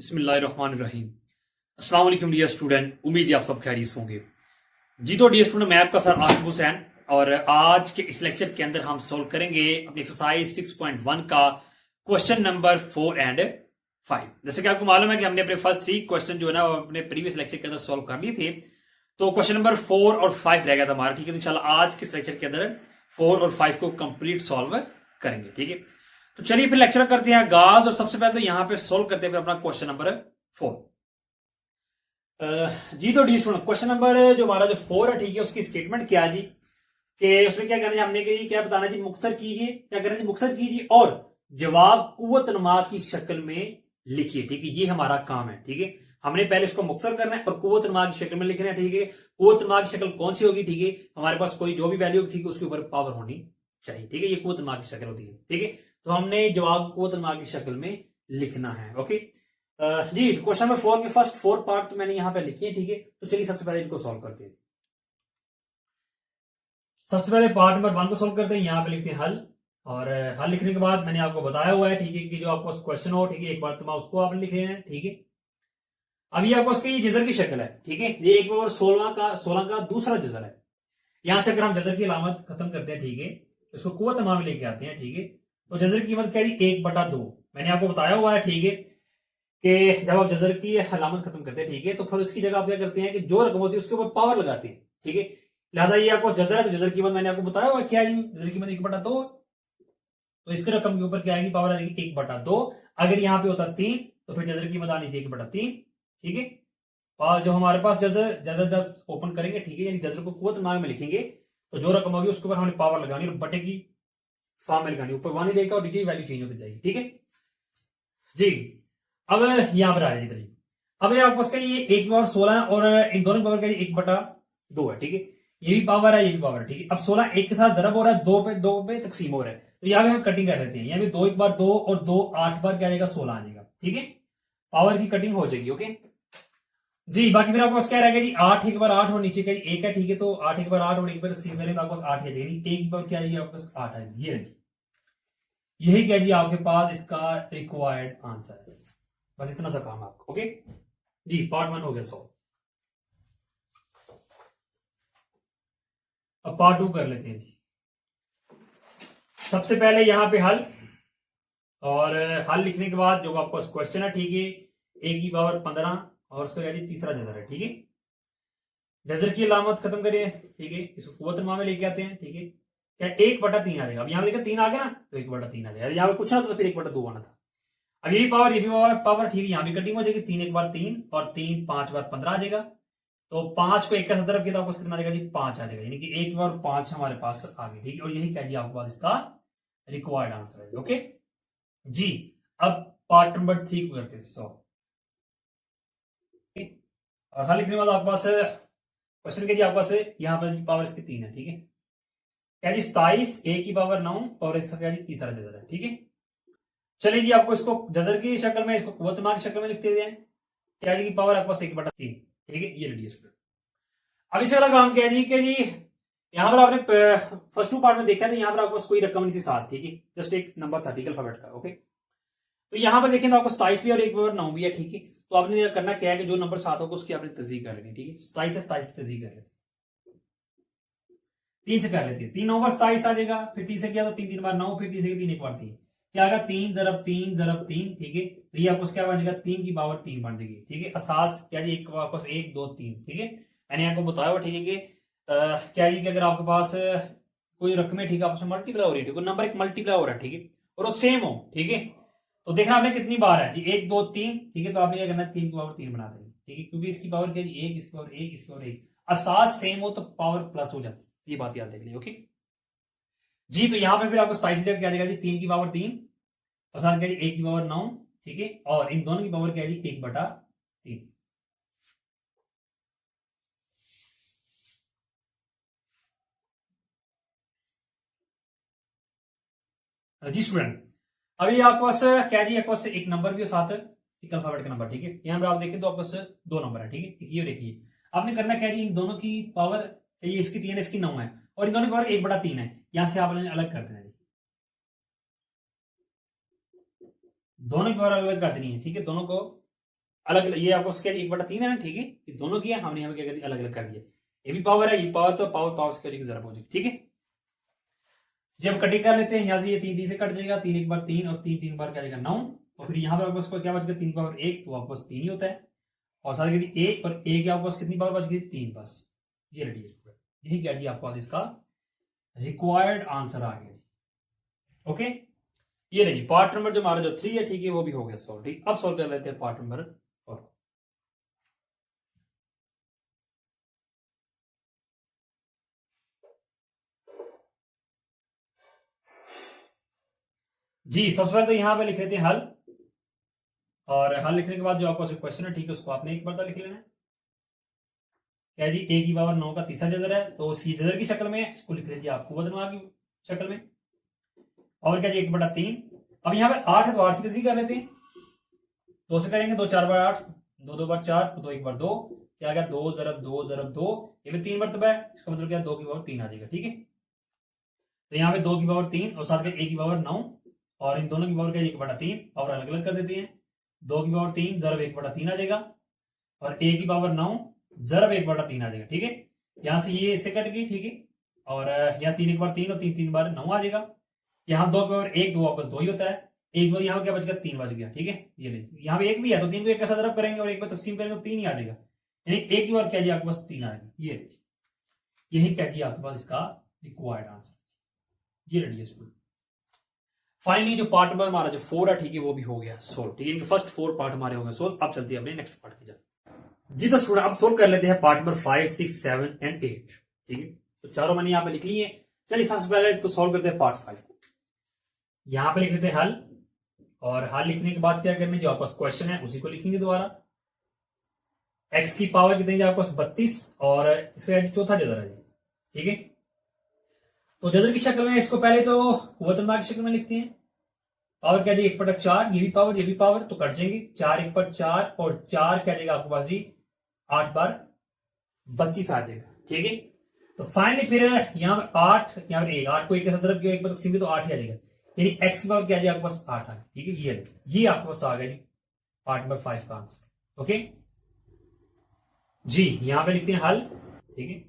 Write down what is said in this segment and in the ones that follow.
बिस्मिल्लाहिर्रहमानिर्रहीम। अस्सलाम वालेकुम डियर स्टूडेंट, उम्मीद है आप सब खैरियत होंगे। जी तो डियर स्टूडेंट, मैं आपका सर आसिफ हुसैन और आज के इस लेक्चर के अंदर हम सोल्व करेंगे अपनी एक्सरसाइज 6.1 का क्वेश्चन नंबर 4 एंड 5। जैसे कि आपको मालूम है कि हमने अपने फर्स्ट 3 क्वेश्चन जो है ना अपने प्रीवियस लेक्चर के अंदर सोल्व कर लिए थे, तो क्वेश्चन नंबर 4 और 5 रह गया था हमारा। ठीक है, तो इंशाल्लाह आज के इस लेक्चर के अंदर 4 और 5 को कंप्लीट सॉल्व करेंगे। ठीक है, तो चलिए फिर लेक्चर करते हैं आगाज। और सबसे पहले तो यहां पे सोल्व करते हैं अपना क्वेश्चन नंबर 4। जी तो डी स्टूडेंट, क्वेश्चन नंबर जो हमारा जो 4 है, ठीक है, उसकी स्टेटमेंट क्या है जी कि उसमें क्या करना है हमने कि क्या बताना जी, मुक्सर कीजिए, क्या करना है मुक्सर कीजिए और जवाब कुव्वतनुमा की शक्ल में लिखिए। ठीक है, ये हमारा काम है। ठीक है, हमने पहले इसको मुक्सर करना है और कुव्वतनुमा की शक्ल में लिखना है। ठीक है, कुव्वतनुमा की शक्ल कौन सी होगी? ठीक है, हमारे पास कोई जो भी वैल्यू होगी, ठीक है, उसके ऊपर पावर होनी चाहिए। ठीक है, ये कुव्वतनुमा की शक्ल होती है। ठीक है, तो हमने जवाब कुव्वतनुमा की शक्ल में लिखना है। ओके जी, क्वेश्चन नंबर 4 के फर्स्ट 4 पार्ट तो मैंने यहां पे लिखे हैं। ठीक है, तो चलिए सबसे पहले इनको सॉल्व करते हैं। सबसे पहले पार्ट नंबर 1 को सॉल्व करते हैं। यहां पे लिखते हैं हल, और हल लिखने के बाद मैंने आपको बताया हुआ है, ठीक है, कि जो आपको क्वेश्चन हो, ठीक है, एक बार तो उसको आपने लिख लेना है। ठीक है, अब ये आपको इसकी जजर की शक्ल है। ठीक है, ये 1/16 का 16 का दूसरा जजर है। यहां से अगर हम जजर की अलामत खत्म करते हैं, ठीक है, इसको कुव्वतनुमा में लेके आते हैं। ठीक है, तो जजर की कीमत क्या है? 1/2। मैंने आपको बताया हुआ है, ठीक है, कि जब आप जजर की अलामत खत्म करते हैं, ठीक है, तो फिर उसकी जगह आप क्या करते हैं कि जो रकम होती है उसके ऊपर पावर लगाते हैं। ठीक है, लिहाजा ये आपको जजर है, तो जजर की कीमत मैंने आपको बताया हुआ क्या है, जजर की कीमत 1/2। तो इसके रकम के ऊपर क्या आएगी? पावर आ जाएगी 1/2। अगर यहाँ पे होता 3 तो फिर जजर की कीमत आनी थी 1/3। ठीक है, और जो हमारे पास जजर जजर जब ओपन करेंगे, ठीक है, यानी जजर को कुव्वतनुमा में लिखेंगे, तो जो रकम होगी उसके ऊपर हमने पावर लगानी और बटे की फॉर्म में लगानी, ऊपर 1 ही रहेगा और नीचे वैल्यू चेंज होती जाएगी। ठीक है जी, अब यहां पर आ जाइए जी। अब ये आपके पास क्या, ये 1/16 और इन दोनों की पावर क्या है? 1/2 है। ठीक है, ये भी पावर है, ये भी पावर है। ठीक है, अब 16 1 के साथ जरब हो रहा है, 2 पे तकसीम हो रहा है, तो यहाँ पे हम कटिंग कर लेते हैं। यहाँ पे 2 1 बार 2 और 2 8 बार क्या आ जाएगा? 16 आ जाएगा। ठीक है, पावर की कटिंग हो जाएगी। ओके जी, बाकी फिर आपके पास क्या रहेगा जी? 8 1 बार 8 और नीचे क्या 1 है। ठीक है, तो 8 1 बार 8 और 1 बार तकसीम करें तो आपके पास 8 आ जाएगी। 1 बार क्या आएगी? आपके पास 8 आएगी। ये रही, यही क्या जी आपके पास इसका रिक्वायर्ड आंसर है। बस इतना सा काम है आपको। ओके जी, पार्ट 1 हो गया सॉल्व। अब पार्ट 2 कर लेते हैं जी। सबसे पहले यहां पे हल, और हल लिखने के बाद जो आपको क्वेश्चन है, ठीक है, a की पावर 15 और उसका क्या तीसरा जजर है। ठीक है, जजर की अलामत खत्म करिए। ठीक है, इसको कुव्वतनुमा में लेके आते हैं। ठीक है, क्या 1/3 आ जाएगा? अब यहाँ देखा 3 आ गया ना, तो 1/3 आ जाएगा। यहाँ पे पूछना तो फिर 1/2 आना था। अब यही पावर, ये भी पावर, ठीक है, यहाँ भी कटिंग हो जाएगी। 3 1 बार 3 और 3 5 बार 15 आ जाएगा। तो 5 को 1 का तरफ किया तो आपको कितना आ जाएगा जी? 5 आ जाएगा, यानी कि 1 और 5 हमारे पास आ गए। ठीक है, और यही कह दिया आपके पास इसका रिक्वायर्ड आंसर है। ओके जी, अब पार्ट नंबर 3 को करते हैं सॉल्व। और हल लिखने के बाद आपके पास क्वेश्चन के जी आपके पास यहाँ पर पावर इसकी 3 है। ठीक है, क्या जी 27 a की पावर 9 और इसका क्या जी तीसरा जजर है। ठीक है, चलिए जी, आपको इसको जजर की शक्ल में, इसको कुव्वतनुमा की शक्ल में लिखते हैं। क्या जी की पावर आपके पास 1/3। ठीक है, ये रेडियस। अब इसे वाला काम क्या है जी कि जी यहाँ पर आपने फर्स्ट 2 पार्ट में देखा था, यहाँ पर आपके पास कोई रकम नहीं थी साथ। ठीक है, जस्ट एक नंबर था ठीक अल्फाबेट का। ओके, तो यहाँ पर देखें तो आपको 27 भी और 1/9 भी है। ठीक है, तो आपने करना क्या है कि जो नंबर साथ होगा उसकी आपने तस्दीक कर लेनी। ठीक है, 27 से 27 की तस्दीक कर लेते, 3 से कर लेते हैं। 3 9 बार 27 आ जाएगा, फिर 3 से किया तो 3 3 बार 9, फिर 3 से 3 1 बार 3, क्या आएगा? 3 ज़रब 3 ज़रब 3। ठीक है, तो ये आपको क्या बन जाएगा? 3 की पावर 3 बन जाएगी। ठीक है, असास क्या जी, एक वापस 1 2 3। ठीक है, मैंने आपको बताया हुआ, ठीक है, कि क्या जी कि अगर आपके पास कोई रकम है, ठीक है, आपस में मल्टीप्लाई हो रही है, कोई नंबर एक मल्टीप्लाई हो रहा है, ठीक है, और वो सेम हो। ठीक है, तो देखना आपने कितनी बार है जी, 1 2 3। ठीक है, तो आपने क्या करना है? 3 की पावर 3 बना देनी। ठीक है, क्योंकि इसकी पावर क्या जी 1, इसकी पावर 1, इसकी पावर 1, असास सेम हो तो पावर प्लस हो जाती है। ये बात याद रख ली। ओके जी, तो यहां पे फिर आपको 27 क्या देगा जी? 3 की पावर 3 और साथ क्या जी 1 की पावर 9। ठीक है, और इन दोनों की पावर क्या है जी? 1/3। जी स्टूडेंट, अभी आपके पास क्या जी, आपके पास एक नंबर भी है साथ, एक अल्फाबेट का नंबर। ठीक है, यहाँ पर आप देखें तो आपके पास 2 नंबर है। ठीक है, ये देखिए, आपने करना क्या जी, इन दोनों की पावर, ये इसकी 3 है, इसकी 9 है, और इन दोनों की पावर 1/3 है। यहां से आपने अलग कर देना है, दोनों की पावर अलग कर देनी है। ठीक है, दोनों को अलग, ये आपको स्केल 1/3 है ना, ठीक है, ये दोनों किया हमने, यहाँ पे क्या कर दिया, अलग अलग कर दिया। ये भी पावर है, ये पावर, तो पावर पावर स्केल की जरूरत हो जाएगी, ठीक है। जब कटिंग कर लेते हैं, यहाँ से ये 3 3 से कट जाएगा, 3 1 बार 3 और 3 3 बार क्या जाएगा 9, और फिर यहाँ पे आपके पास क्या बच गया, 3 पावर 1, तो आपके पास 3 ही होता है, और साथ ही 1 और 1 के आपके पास कितनी पावर बच गई, 3 बस। ये रेडी है, यही क्या जी आपके पास इसका रिक्वायर्ड आंसर आ गया। ओके, ये रही पार्ट नंबर जो हमारा जो 3 है, ठीक है, वो भी हो गया सॉल्व। ठीक, अब सॉल्व कर लेते हैं पार्ट नंबर 4। जी सबसे पहले तो यहाँ पे लिख लेते हैं हल, और हल लिखने के बाद जो आपका क्वेश्चन है, ठीक है, उसको आपने एक बार लिख लेना है। क्या जी, a की पावर 9 का तीसरा जजर है, तो सी जजर की शक्ल में है, इसको लिख लीजिए आप कुव्वत की शक्ल में। और क्या जी, 1/3। अब यहाँ पे 8 है, तो 8 की तस्दीक कर लेते हैं, 2 से करेंगे, 2 4 बार 8, 2 2 बार 4, 2 1 बार 2, क्या गया 2 ज़रब 2 ज़रब 2, ये भी 3 मरतबा है, इसका मतलब क्या 2 की पावर 3 आ जाएगा, ठीक है। तो यहाँ पे 2 की पावर 3 और साथ में a की पावर 9, और इन दोनों की पावर क्या 1/3, और अलग अलग कर देते हैं। 2 की पावर 3 ज़रब 1/3 आ जाएगा, और a की पावर 9 ज़रब 1/3 आ जाएगा, ठीक है। यहाँ से ये इससे कट गई, ठीक है, और यहाँ 3 1 बार 3 और 3 3 बार 9 आ जाएगा। यहाँ 2 की पावर 1, 2 वापस 2 ही होता है, एक बार यहाँ क्या बच गया, 3 बच गया, ठीक है। ये नहीं, यहाँ पे 1 भी है, तो 3 को 1 कैसा ज़रब करेंगे और 1 पर तकसीम करेंगे तो 3 ही आ जाएगा, यानी 1 की बार क्या जी आपके पास 3 आएगा। ये यही क्या जी आपके पास इसका रिक्वायर्ड आंसर, ये रेडी है स्कूल। फाइनली जो पार्ट नंबर हमारा जो 4 है, ठीक है, वो भी हो गया सोल्व, ठीक है। इनके फर्स्ट 4 पार्ट हमारे हो गए सोल्व। अब चलते हैं अपने नेक्स्ट पार्ट की जाए। जी तो स्टूडेंट अब सोल्व कर लेते हैं पार्ट नंबर 5 6 7 एंड 8, ठीक है। तो चारों मैंने यहाँ पे लिख लिए। चलिए सबसे पहले तो सोल्व करते हैं पार्ट 5। यहाँ पे लिख लेते हैं हल, और हल लिखने के बाद क्या करना, जो आपके पास क्वेश्चन है उसी को लिखेंगे दोबारा। एक्स की पावर कितनी है आपके पास 32, और इसका चौथा जजर है, ठीक है। तो जजर की शक्ल में इसको पहले तो कुव्वतुल की शक्ल में लिखते हैं। पावर क्या जी 1/4, ये भी पावर ये भी पावर, तो कट जाएंगे, 4 1/4 और 4 क्या जाएगा आपके पास जी 8 बार 32 आ जाएगा, ठीक है। तो फाइनली फिर यहाँ पर 8, यहाँ पर 1, 8 को 1 के साथ जब एक बार तकसीम तो 8 ही आ जाएगा, यानी एक्स की पावर क्या जाएगा आपके पास 8 आ गया, ठीक है। ये आपके पास आ गया जी पार्ट नंबर 5 का आंसर। ओके जी, यहाँ पे लिखते हैं हल, ठीक है।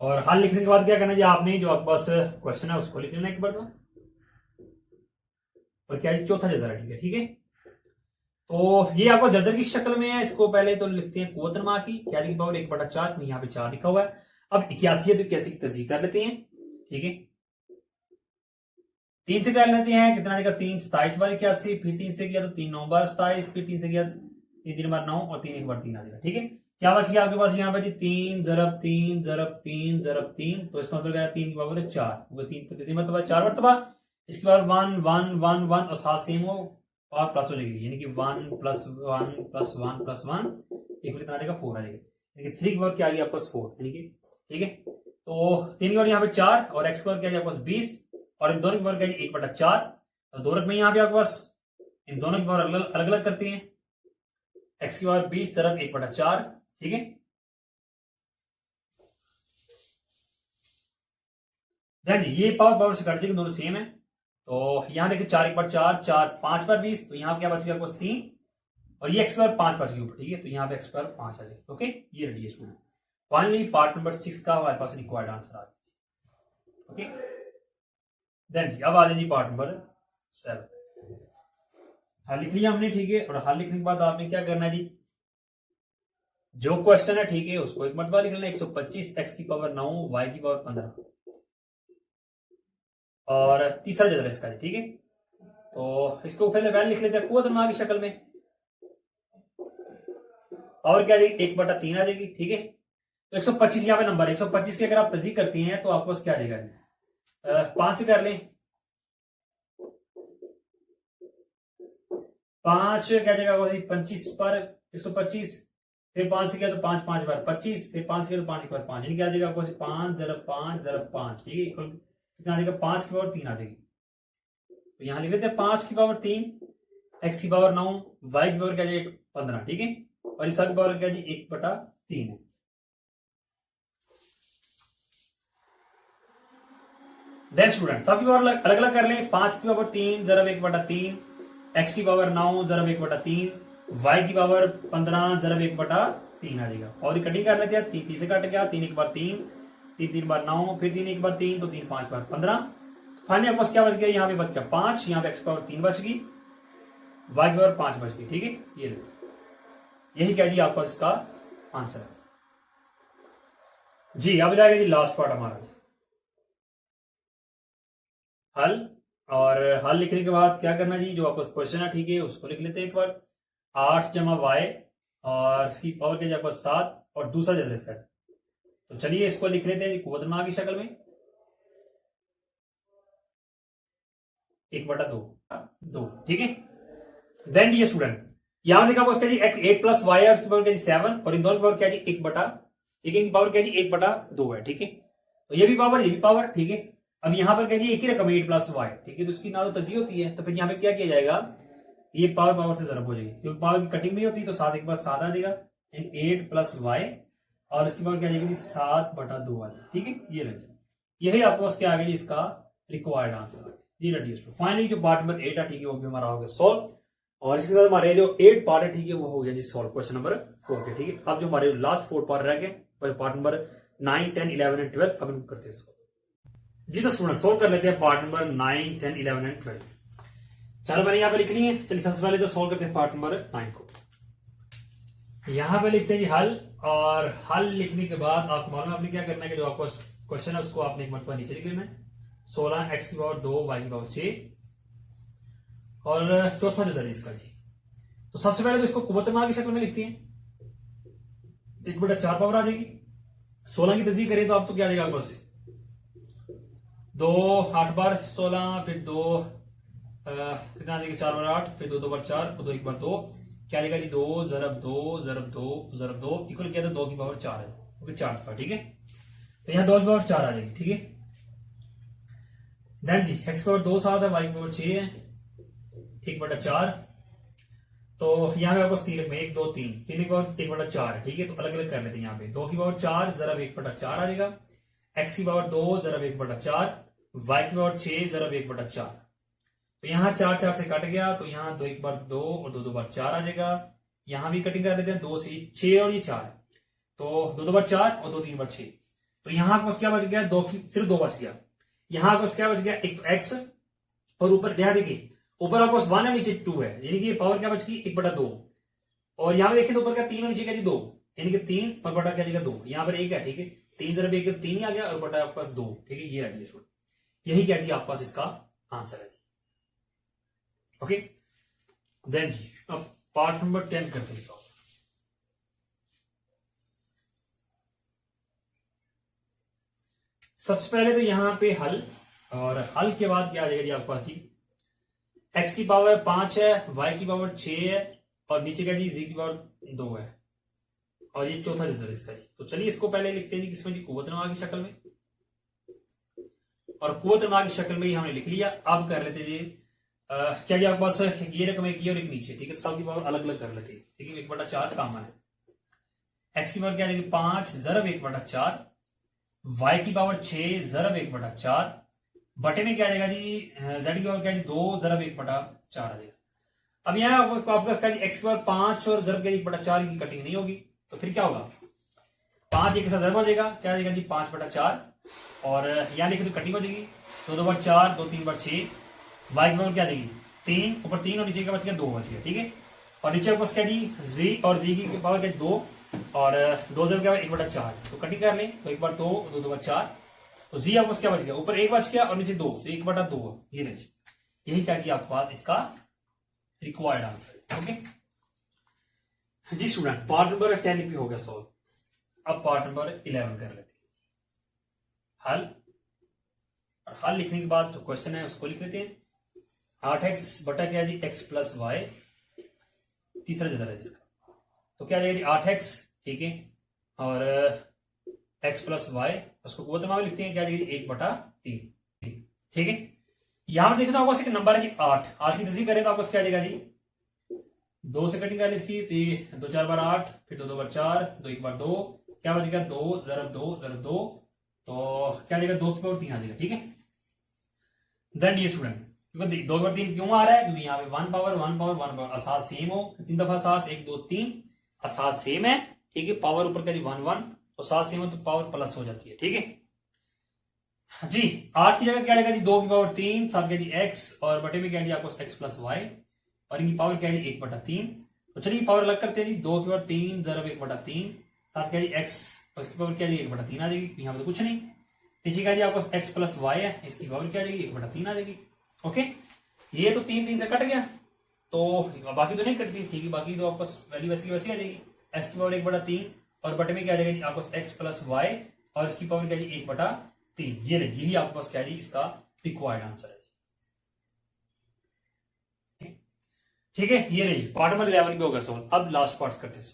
और हल लिखने के बाद क्या करना है, आपने जो आपके पास क्वेश्चन है उसको लिख लेना एक बार तो, और क्या है चौथा जजर है, ठीक है, ठीक है। तो ये आपको जजर की शक्ल में है, इसको पहले तो लिखते हैं कुव्वतुल मा की, क्या की पावर 1/4 में यहाँ पे 4 लिखा हुआ है। अब 81 है, तो 81 की तस्दीक कर लेते हैं, ठीक है। 3 से कर लेते हैं, कितना आएगा 3 27 बार 81, फिर 3 से किया तो 3 9 बार 27, फिर 3 से किया 3 3 बार 9 और 3 1 बार 3 आ जाएगा, ठीक है। क्या बच गया आपके पास यहाँ पे 3 ज़रब 3 ज़रब 3 ज़रब 3, तो इसका मतलब क्या है 3 की पावर 4, वो 3 कितनी मरतबा 4 मरतबा, इसके बाद 1 1 1 1 और साथ सेम हो और प्लस हो जाएगी, यानी कि 1 + 1 + 1 + 1 एक कितना आ जाएगा 4 आ जाएगा, यानी कि 3 की पावर क्या आ गया आपके पास 4, यानी कि ठीक है। तो 3 की पावर यहाँ पे 4 और एक्स की पावर क्या है आपके पास 20, और इन दोनों की पावर क्या है 1/4, तो दो रकम में यहाँ पे आपके पास इन दोनों की पावर अलग अलग करते हैं। एक्स की पावर 20 ज़रब 1/4, ठीक है। ध्यान जी ये पावर पावर से कट जाएगी, दोनों सेम है। तो यहां देखिए 4 1/4 4 5 बार 20, तो यहाँ क्या बच गया आपके पास 3, और ये एक्स पावर 5 बच गई ऊपर, ठीक है। तो यहाँ पे एक्स पावर 5 आ जाएगी। ओके, ये रेडी है स्टूडेंट। फाइनली पार्ट नंबर 6 का हमारे पास रिक्वायर्ड आंसर आ गया। ओके देन जी अब आ जाए पार्ट नंबर 7। हल लिख लिया हमने, ठीक है। और हल लिखने के बाद आपने क्या करना है जी, जो क्वेश्चन है, ठीक है, उसको एक मरतबा लिख लेना। 125 एक्स की पावर 9 वाई की पावर 15, और तीसरा जजर इसका, ठीक है। तो इसको पहले वैल्यू लिख लेते हैं कुव्वतुल मा की शक्ल में, और क्या जाएगी 1/3 आ जाएगी, ठीक है। तो 125 यहाँ पे नंबर है, 125 की अगर आप तस्दीक करती हैं तो आपको क्या आ जाएगा 5 से कर लें, 5 क्या जाएगा 25 पर 125, फिर 5 से किया तो 5 5 बार 25, फिर 5 से किया तो 5 1 बार 5, यानी क्या आ जाएगा आपको 5 ज़रब 5 ज़रब 5, ठीक है, इक्वल कितना आ जाएगा 5 की पावर 3 आ जाएगी। तो यहां लिख लेते हैं 5 की पावर 3, एक्स की पावर 9, वाई की पावर क्या जाएगी 15, ठीक है, और इस की पावर क्या जी 1/3 है। देन स्टूडेंट सबकी पावर अलग अलग कर लें। 5 की पावर 3 ज़रब 1/3, एक्स की पावर 9 ज़रब 1/3, y की पावर 15 जरब 1/3 आ जाएगा। और ये कटिंग कर लेते हैं, 3 से कट गया, 3 1 बार 3, 3 3 बार 9, फिर 3 1 बार 3, तो 3 5 बार 15। फाइनली आपके पास क्या बच गया, यहाँ पे बच गया 5, यहाँ पे x पावर 3 बच गई, y की पावर 5 बच गई। ठीक है, ये देखो, यही क्या जी आपका इसका आंसर है जी। अब जाएगा जी लास्ट पार्ट हमारा, हल। और हल लिखने के बाद क्या करना जी, जो आपका क्वेश्चन है ठीक है उसको लिख लेते हैं एक बार। 8 जमा वाई और इसकी पावर क्या आपका 7 और दूसरा जल्द इसका। तो चलिए इसको लिख लेते हैं कुवतनमा की शक्ल में, 1/2। ठीक है। देन ये स्टूडेंट यहां लिखा हुआ उसका जी 8 प्लस वाई है, उसकी पावर क्या जी 7, और इन दोनों की पावर क्या जी 1/, इनकी पावर क्या जी 1/2 है। ठीक है, तो ये भी पावर ये भी पावर। ठीक है, अब यहां पर क्या जी एक ही रकम 8 प्लस वाई। ठीक है, तो उसकी ना तो तजी होती है, तो फिर यहाँ पे क्या किया जाएगा, ये पावर पावर से जरब हो जाएगी, क्योंकि पावर की कटिंग नहीं होती, तो 7 एक बार 7 आ जाएगा, एंड 8 प्लस वाई और इसकी पावर क्या आ जाएगी 7/2 आ जाएगी। ठीक है, ये रह जाए, यही आपको पास क्या आ गया इसका रिक्वायर्ड आंसर। ये रेडियस फाइनली जो पार्ट नंबर 8 है ठीक है वो भी हमारा हो गया सॉल्व, और इसके साथ हमारे जो 8 पार्ट है ठीक है वो हो गया जी सॉल्व क्वेश्चन नंबर 4 के। ठीक है, अब जो हमारे लास्ट 4 पार्ट रह गए पार्ट नंबर 9 10 11 एंड 12, अब हम करते हैं इसको जी। तो स्टूडेंट सोल्व कर लेते हैं पार्ट नंबर 9 10 11 एंड 12। चलो मैंने यहाँ पे लिख ली है, चलिए सबसे पहले तो सोल्व करते हैं पार्ट नंबर 9 को। यहाँ पे लिखते हैं जी हल, और हल लिखने के बाद आपको मालूम है आपने क्या करना है कि जो आपको क्वेश्चन है उसको आपने एक मरतबा नीचे लिख लेना है। 16 x की पावर 2 y की पावर 6, और चौथा जो है इसका जी। तो सबसे पहले तो इसको कुव्वतनमा की शक्ल में लिखते हैं, 1/4 पावर आ जाएगी। 16 की तस्दीक करें तो आप तो क्या आ जाएगा ऊपर से 2 8 बार 16, फिर 2 कितना आ जाएगा 4 बार 8, फिर 2 2 बार 4, 2 1 बार 2, क्या आएगा जी 2 ज़रब 2 ज़रब 2 ज़रब 2 इक्वल किया तो 2 की पावर 4 है, क्योंकि 4 था। ठीक है, तो यहाँ 2 की पावर 4 आ जाएगी। ठीक है, देन जी x की पावर 2 7 है, y की पावर 6 है, 1/4। तो यहाँ पे आपको 3 में 1 2 3 3 की पावर 1/4 है। ठीक है, तो अलग अलग कर लेते हैं। यहाँ पे 2 की पावर 4 ज़रब 1/4 आ जाएगा, x की पावर 2 ज़रब 1/4, y की पावर 6 ज़रब 1/4। तो यहाँ 4 4 से कट गया, तो यहाँ 2 1 बार 2 और 2 2 बार 4 आ जाएगा। यहाँ भी कटिंग कर लेते हैं, 2 से 6 और ये 4, तो 2 2 बार 4 और 2 3 बार 6। तो यहाँ आपके पास क्या बच गया, 2 सिर्फ 2 बच गया। यहाँ आपके पास क्या बच गया, एक तो x, और ऊपर ध्यान देखिए ऊपर आपको 1 है नीचे 2 है, यानी कि ये पावर क्या बच गई 1/2। और यहाँ पे देखिए तो ऊपर का 3 और नीचे क्या जी 2, यानी कि 3 और बटा क्या जाएगा 2, यहाँ पर 1 है। ठीक है, 3 ज़रब 1 3 ही आ गया, और बटा आपके पास 2। ठीक है, ये रह गया, यही क्या जी आपके पास इसका आंसर है जी। ओके, देन जी अब पार्ट नंबर 10 करते हैं सॉल्व। सबसे पहले तो यहाँ पे हल, और हल के बाद क्या आ जाएगा जी आपके पास जी x की पावर 5 है, y की पावर 6 है, और नीचे क्या जी z की पावर 2 है, और ये चौथा रिजल्ट इसका जी। तो चलिए इसको पहले लिखते हैं जी किसमें जी कुव्वतनमा की शक्ल में, और कुव्वतनमा की शक्ल में ही हमने लिख लिया। अब कर लेते जी क्या जी आपके पास ये रकम एक ये और एक नीचे। ठीक है, तो सबकी पावर अलग अलग कर लेते हैं। ठीक है, 1/4 कॉमन है, x की पावर क्या जाएगी 5 ज़रब 1/4, y की पावर 6 ज़रब 1/4, बटे में क्या आ जाएगा जी z की पावर क्या जी 2 ज़रब 1/4 आ जाएगा। अब यहाँ आपका क्या जी x की पावर 5 और ज़रब क्या 1/4 की कटिंग नहीं होगी, तो फिर क्या होगा 5 एक साथ ज़रब हो जाएगा, क्या आ जाएगा जी 5/4, और यहाँ लिखे तो कटिंग हो जाएगी 2 2 बार 4 2 3 बार 6, y की पावर क्या आ जाएगी 3, ऊपर 3 और नीचे का बच गया 2 बच गया। ठीक है, और नीचे आपको क्या जी z और z की पावर क्या 2, और 2 ज़रब क्या 1/4, तो कटिंग कर लें तो 1 बार 2 2 2 बार 4, तो z आपको क्या बच गया ऊपर 1 बच गया और नीचे 2, तो 1/2 ये नहीं, यही क्या किया आपके पास इसका रिक्वायर्ड आंसर। ओके जी स्टूडेंट, पार्ट नंबर 10 भी हो गया सॉल्व। अब पार्ट नंबर 11 कर लेते हैं हल, और हल लिखने के बाद जो क्वेश्चन है उसको लिख लेते हैं। 8x बटा क्या जी x प्लस वाई, तीसरा जगह है जिसका, तो क्या जाएगा जी 8x। ठीक है, और x प्लस वाई उसको कुव्वतनमा में लिखते हैं, क्या जाएगी 1/3। ठीक है, यहां पर देखो तो आपको एक नंबर है जी 8 की तस्दीक करें तो आपको क्या जाएगा जी 2 से कटिंग कर इसकी, 2 4 बार 8, फिर 2 2 बार 4, 2 1 बार 2, क्या बचेगा 2 ज़रब 2 ज़रब 2, तो क्या जाएगा 2 की पावर 3 आ जाएगा। ठीक है, देन ये स्टूडेंट क्योंकि 2/3 क्यों आ रहा है, क्योंकि यहाँ पे 1 पावर 1 पावर 1 पावर असास सेम हो, 3 दफा असास 1 2 3 असास सेम है, ठीक है। पावर ऊपर का जी 1 1 तो असास सेम हो तो पावर प्लस हो जाती है, ठीक है जी। 8 की जगह क्या आएगा जी 2 की पावर 3, साथ क्या जी x और बटे में क्या जी आपको x प्लस वाई, और इनकी पावर क्या है 1/3। तो चलिए पावर अलग करते हैं जी, 2 की पावर 3 जरब 1/3, साथ क्या जी x और इसकी पावर क्या जी 1/3 आ जाएगी, यहाँ पे तो कुछ नहीं। नीचे क्या जी आपको x प्लस वाई है, इसकी पावर क्या आ जाएगी 1/3 आ जाएगी। ओके, ये तो 3 3 से कट गया, तो बाकी तो नहीं कटती, ठीक है। बाकी तो आपको वैल्यू वैसी की वैसी आ जाएगी, x की पावर 1/3 और बटे में क्या आ जाएगा जी आपको x प्लस वाई और इसकी पावर क्या जी 1/3। ये देखिए यही आपके पास क्या जी इसका रिक्वायर्ड आंसर है, ठीक है। ये रही पार्ट नंबर 11 भी होगा सॉल्व। अब लास्ट पार्ट करते हैं।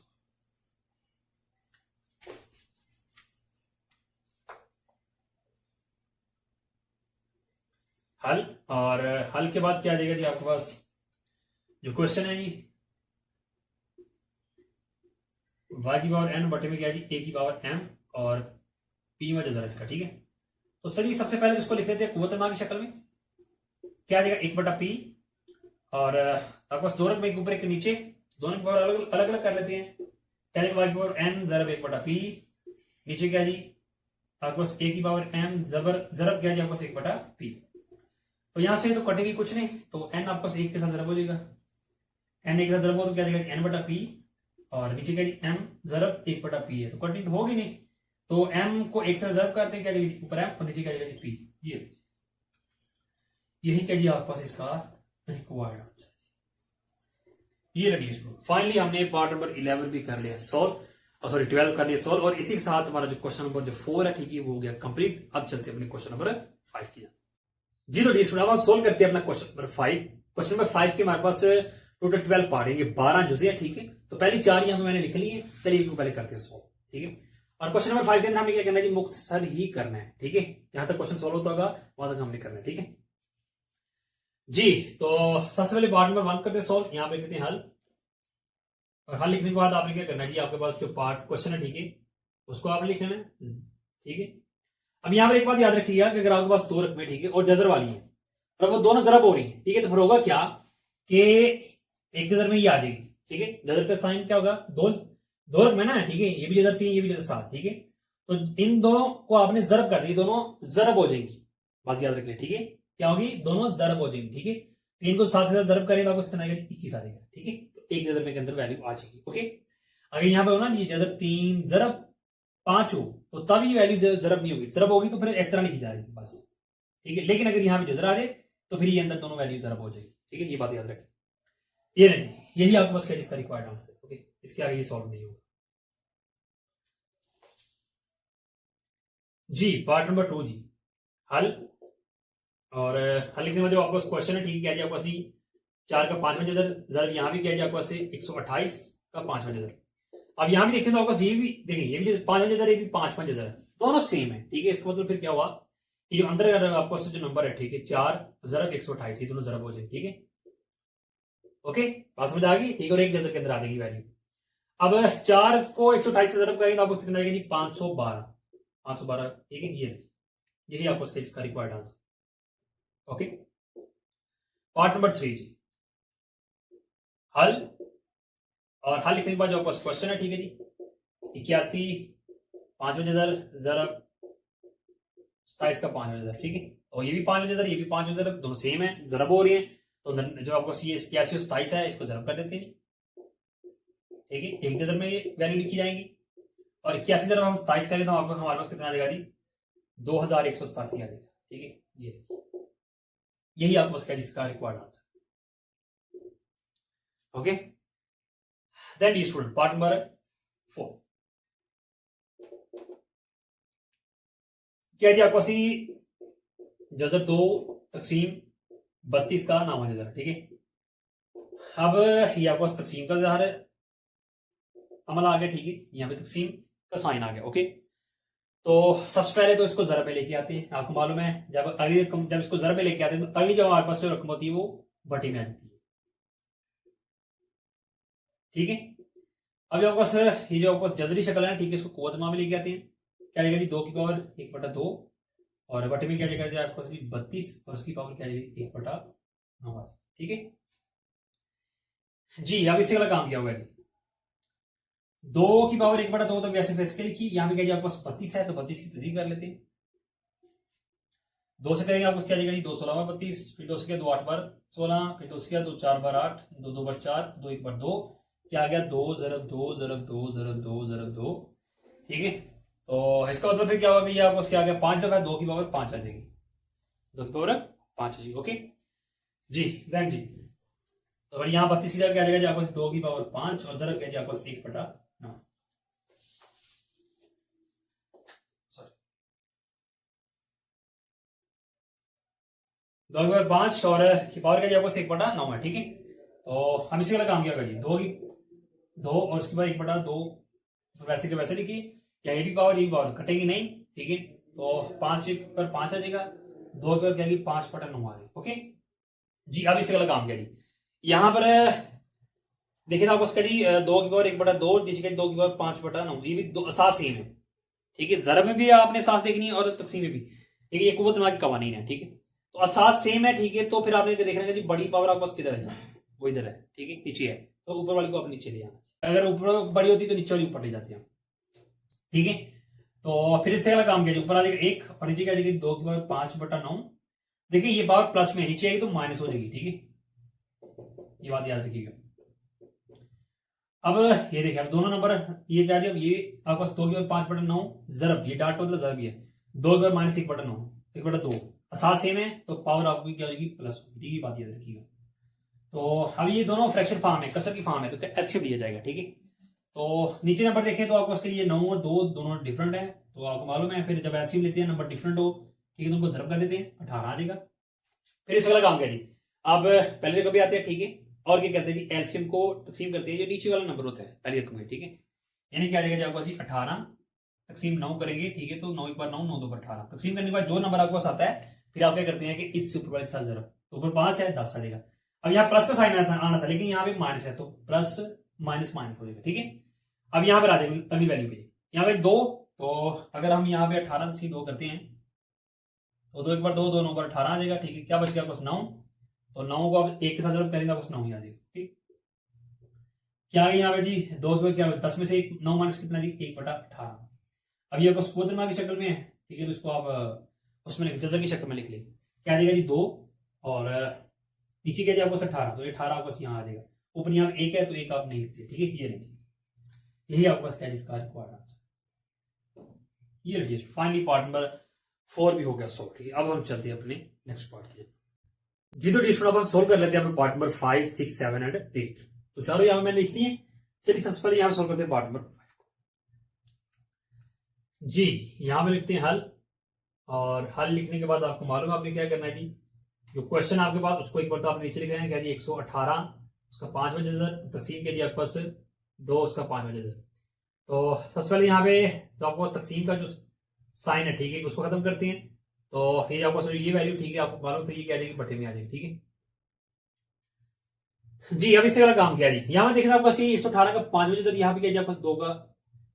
हल, और हल के बाद क्या आ जाएगा जी आपके पास जो क्वेश्चन है जी y की पावर n बटे में क्या जी a की पावर m और p वजह जरा इसका, ठीक है। तो चलिए सबसे पहले इसको लिख लेते हैं कुव्वत मा की शक्ल में। क्या आ जाएगा 1/p, और आपके पास दो रकम एक ऊपर एक नीचे, दोनों की पावर अलग अलग कर लेते हैं। क्या जाएगा y की पावर n जरब 1/p, नीचे क्या जी आपके पास a की पावर m जरब क्या जी आपके पास 1/p। तो यहां से तो कटेगी कुछ नहीं, तो n आपके पास 1 के साथ जरब हो जाएगा, n 1 के साथ जरब हो तो क्या जाएगा n/p, और नीचे क्या जी m जरब 1/p है, तो कटिंग तो होगी नहीं, तो m को 1 से जरब करते हैं, क्या जाएगा ऊपर m और नीचे क्या जाएगा p। यही क्या जी आपके पास इसका रिक्वायर्ड आंसर। ये लगी इसको। फाइनली हमने पार्ट नंबर 11 भी कर लिया सॉल्व, और सॉरी 12 कर लिया सॉल्व, और इसी के साथ हमारा जो क्वेश्चन नंबर जो 4 है, ठीक है, वो हो गया कंप्लीट। अब चलते हैं अपने क्वेश्चन नंबर 5 की जी। तो डी स्टूडेंट अब सोल्व करते हैं अपना क्वेश्चन नंबर 5। क्वेश्चन नंबर 5 के हमारे पास टोटल 12 पार्ट है, 12 जुजे हैं, ठीक है। तो पहली 4 यहां पे मैंने लिख ली है, चलिए इनको पहले करते हैं सॉल्व, ठीक है। और क्वेश्चन नंबर 5 के अंदर हमें क्या करना है जी मुख्तसर ही करना है, ठीक है। यहां तक क्वेश्चन सॉल्व होता होगा वहां तक हमने करना है, ठीक है जी। तो सबसे पहले पार्ट नंबर 1 करते हैं सॉल्व। यहां पे लिखते हैं हल, और हल लिखने के बाद आपने क्या करना है जी आपके पास जो पार्ट क्वेश्चन है, ठीक है, उसको आप लिख लेना, ठीक है। अब यहां पर एक बात याद रखिएगा कि अगर आपके पास दो रकमें, ठीक है, और जजर वाली है और वो दोनों जरब हो रही है, ठीक है, तो फिर होगा क्या कि एक जजर में ये आ जाएगी, ठीक है। जजर का साइन क्या होगा, दो रकमें ना, ठीक है, ये भी जजर 3 ये भी जजर 7, ठीक है। तो इन दोनों को आपने जरब कर दिया, दोनों जरब हो जाएंगी, बात याद रख लें, ठीक है। क्या होगी, दोनों जरब हो जाएंगी, ठीक है। 3 को 7 से जरब करेंगे आपको कितना आएगा 21 आ जाएगा, ठीक है। तो एक जजर में के अंदर वैल्यू आ जाएगी, ओके। अगर यहाँ पे हो ना ये जजर 3 जरब 5 हो तो तब ये वैल्यू जरब नहीं होगी, जरब होगी तो फिर इस तरह लिखी जाएगी बस, ठीक है। लेकिन अगर यहाँ पे जजर आ जाए तो फिर ये अंदर दोनों वैल्यू जरब हो जाएगी, ठीक है। ये बात याद रखें, ये नहीं, यही आपके पास क्या इसका रिक्वायर्ड आंसर है, ओके। इसके आगे ये सॉल्व नहीं होगा जी। पार्ट नंबर 2 जी, हल, और हल लिखने में जो आपको क्वेश्चन है, ठीक है, क्या जी आपको 4 का 5वां जजर, जरब यहाँ भी क्या जी आपको 128 का 5वां जजर। अब यहां भी देखें तो आपको ये भी देखिए, ये भी 5वां जजर, ये भी 5वां जजर है, दोनों सेम है, ठीक है। इसका मतलब फिर क्या हुआ, ये जो अंदर आपको जो नंबर है, ठीक है, 4 जरब 128, ये दोनों जरब हो जाएंगे, ठीक है, ओके। बात समझ आ गई, ठीक है। और एक जजर के अंदर आ जाएगी वैल्यू। अब 4 को 128 से जरब करेंगे तो आपको कितना आएगा जी 512, ठीक है। ये यही आपको इसका required answer, okay. Part number 3 जी, हल, और हल लिखने के बाद जो आपका क्वेश्चन है, ठीक है जी, 81 5वां जजर जरब 27 का 5वां जजर, ठीक है। और ये भी 5वां जजर, ये भी 5वां जजर, दोनों सेम है, जरब हो रही है, तो जो आपको 81 और 27 है इसको जरब कर देते हैं, ठीक है। एक जजर में वैल्यू लिखी जाएंगी, और 81 जब हम 27 करें तो आपको हमारे पास कितना आ जाएगा जी 2187 आ जाएगा, ठीक है। ये यही आपको उसका जिसका required answer, okay. Then the student part number 4, क्या जी आपको जजर 2 तकसीम 32 का नामा जजर, ठीक है। अब ये आपको तकसीम का ज़ाहिर अमल आ गया, ठीक है, यहाँ पे तकसीम का साइन आ गया, ओके। तो सबसे पहले तो इसको जरब में लेके आते हैं, आपको मालूम है जब अगली रकम जब इसको जरब में लेके आते हैं तो अगली जो हमारे पास जो रकम होती है वो बटी में आ जाती है, ठीक है। अब जो आपको ये जो आपको जजरी शक्ल है, ठीक है, इसको कुव्वत में लेके आते हैं। क्या आएगा जी 2 की पावर 1/2, और बटे में क्या जाएगा आपको 32, और उसकी पावर क्या जाएगी 1/2, 9 आ जाएगा। ठीक है जी। अब इससे वाला काम किया हुआ है, 2 की पावर 1/2 तो वैसे वैसे लिखी, यहाँ पे क्या आपके पास 32 है तो 32 की तस्दीक कर लेते हैं। 2 से करेंगे आपको क्या जाएगा जी, 2 16 बार 32, फिर 2 से किया 2 8 बार 16, फिर 2 से किया 2 4 बार 8, 2 2 बार 4, 2 1 बार 2, क्या आ गया 2 ज़रब 2 ज़रब 2 ज़रब 2 ज़रब 2। ठीक है, तो इसका मतलब फिर क्या होगा, ये आपको क्या आ गया 5 दफा 2 की पावर 5 आ जाएगी, 2 की पावर 5 आ जाएगी। ओके जी देन जी, तो यहाँ 32 की जगह क्या आ जाएगा जी आपको 2 की पावर 5 और ज़रब क्या जी आपको 1/9। 2 की पावर 5 और की पावर क्या जी आपको 1/9 है। ठीक है, तो हम इसी वाला काम क्या करिए, 2 और उसके बाद 1/2 वैसे के वैसे लिखिए, या ये भी पावर ये भी पावर कटेगी नहीं। ठीक है, तो 5 पर 5 आ जाएगा, 2 पर क्या 5/9 आ रही। ओके जी, अब इससे वाला काम क्या जी, यहां पर देखिए ना आपको इसका जी 2 की पावर 1/2 नीचे 2 की पावर 5/9, ये भी दो साथ सेम है। ठीक है, ज़रब में भी आपने साथ देखनी है और तकसीम में भी। ठीक है, ये कुव्वत की कवानीन है। ठीक है, तो असास सेम है। ठीक है, तो फिर आपने देखना है जी बड़ी पावर आपके पास किधर है, वो इधर है। ठीक है, नीचे है, तो ऊपर वाली को आप नीचे ले आना, अगर ऊपर बड़ी होती तो नीचे वाली ऊपर ले जाती है। ठीक है, तो फिर इससे वाला काम किया, ऊपर आ जाएगा 1 और नीचे क्या जाएगी 2 की पावर 5/9। देखिए ये पावर प्लस में, नीचे आएगी तो माइनस हो जाएगी। ठीक है, ये बात याद रखिएगा। अब ये देखिए, अब दोनों नंबर ये क्या, जब ये आपके पास 2 की पावर 5/9 ज़रब, ये डाट मतलब ज़रब ही है, 2 की पावर माइनस 1/9 1/2 साथ सेम है, तो पावर आपकी क्या होगी प्लस होगी। ठीक है, बात याद रखिएगा। तो अब ये दोनों फ्रैक्शन फॉर्म है, कसर की फॉर्म है, तो एचसीएफ लिया जाएगा। ठीक है, तो नीचे नंबर देखें तो आपको उसके लिए 9 और 2 दोनों डिफरेंट है, तो आपको मालूम है फिर जब एचसीएफ लेते हैं नंबर डिफरेंट हो, ठीक है, तो उनको ज़रब कर देते हैं, 18 आ जाएगा। फिर इस वाला काम करिए, अब पहले कभी आते हैं। ठीक है, और क्या कहते हैं जी, एलसीएम को तकसीम करते हैं, जो नीचे वाला नंबर होता है पहली रकम में। ठीक है, यानी क्या आ जाएगा आपको 18 तकसीम 9 करेंगे। ठीक है, तो 9 1 बार 9 9 2 बार 18 तकसीम करने के बाद जो नंबर आपके पास आता है, फिर आप क्या करते हैं कि इससे ऊपर वाले के साथ ज़रब, तो ऊपर 5 है 10 आ जाएगा। अब यहाँ प्लस का साइन आना था, लेकिन यहाँ पे माइनस है, तो प्लस माइनस माइनस हो जाएगा। ठीक है, अब यहाँ पर आ जाएगी अगली वैल्यू पे, यहाँ पे 2, तो अगर हम यहाँ पे 18 से 2 करते हैं तो 2 1 बार 2 2 9 बार 18 आ जाएगा। ठीक है, क्या बच गया आपके पास 9, तो 9 को आप 1 के साथ जब करेंगे आपको 9 ही आ जाएगा। ठीक, क्या है यहाँ पे जी 2 के क्या 10 में से 9 माइनस कितना जी 1/18। अब ये आपको स्क्वायर की शक्ल में है। ठीक है, तो इसको आप उसमें जज़र की शक्ल में लिख लें, क्या आ जाएगा जी 2 और नीचे क्या आपको 18, तो 18 आपको यहाँ आ जाएगा। ऊपर यहाँ 1 है तो 1 आप नहीं लिखते। ठीक है, ये लिखिए, यही आपके पास क्या इसका रिक्वायर्ड आंसर। ये लिखिए, फाइनली पार्ट नंबर 4 भी हो गया सॉल्व। ठीक है, अब हम चलते हैं अपने नेक्स्ट पार्ट की जी। तो डिस्प्यूट अपन सोल्व कर लेते हैं पार्ट नंबर 5 6 7 एंड 8। तो चलो यहाँ मैंने लिख लिए। चलिए सबसे पहले यहाँ सोल्व करते हैं पार्ट नंबर 5 जी। यहाँ पे लिखते हैं हल, और हल लिखने के बाद आपको मालूम है आपने क्या करना है जी, जो क्वेश्चन आपके पास उसको एक बार तो आपने नीचे लिखना है, क्या जी 118 उसका 5 वजह तकसीम के जी आपके पास 2 उसका 5 वजह। तो सबसे पहले यहाँ पे जो आपको तकसीम का जो साइन है, ठीक है, उसको खत्म करते हैं। तो ये आपको ये वैल्यू, ठीक है, आपको मालूम फिर ये क्या आ जाएगी बटे में आ जाएगी। ठीक है जी, अब इससे वाला काम किया जी, यहाँ पे देखना आपको 118 का 5 वजह, यहाँ पे क्या जी आपके पास 2 का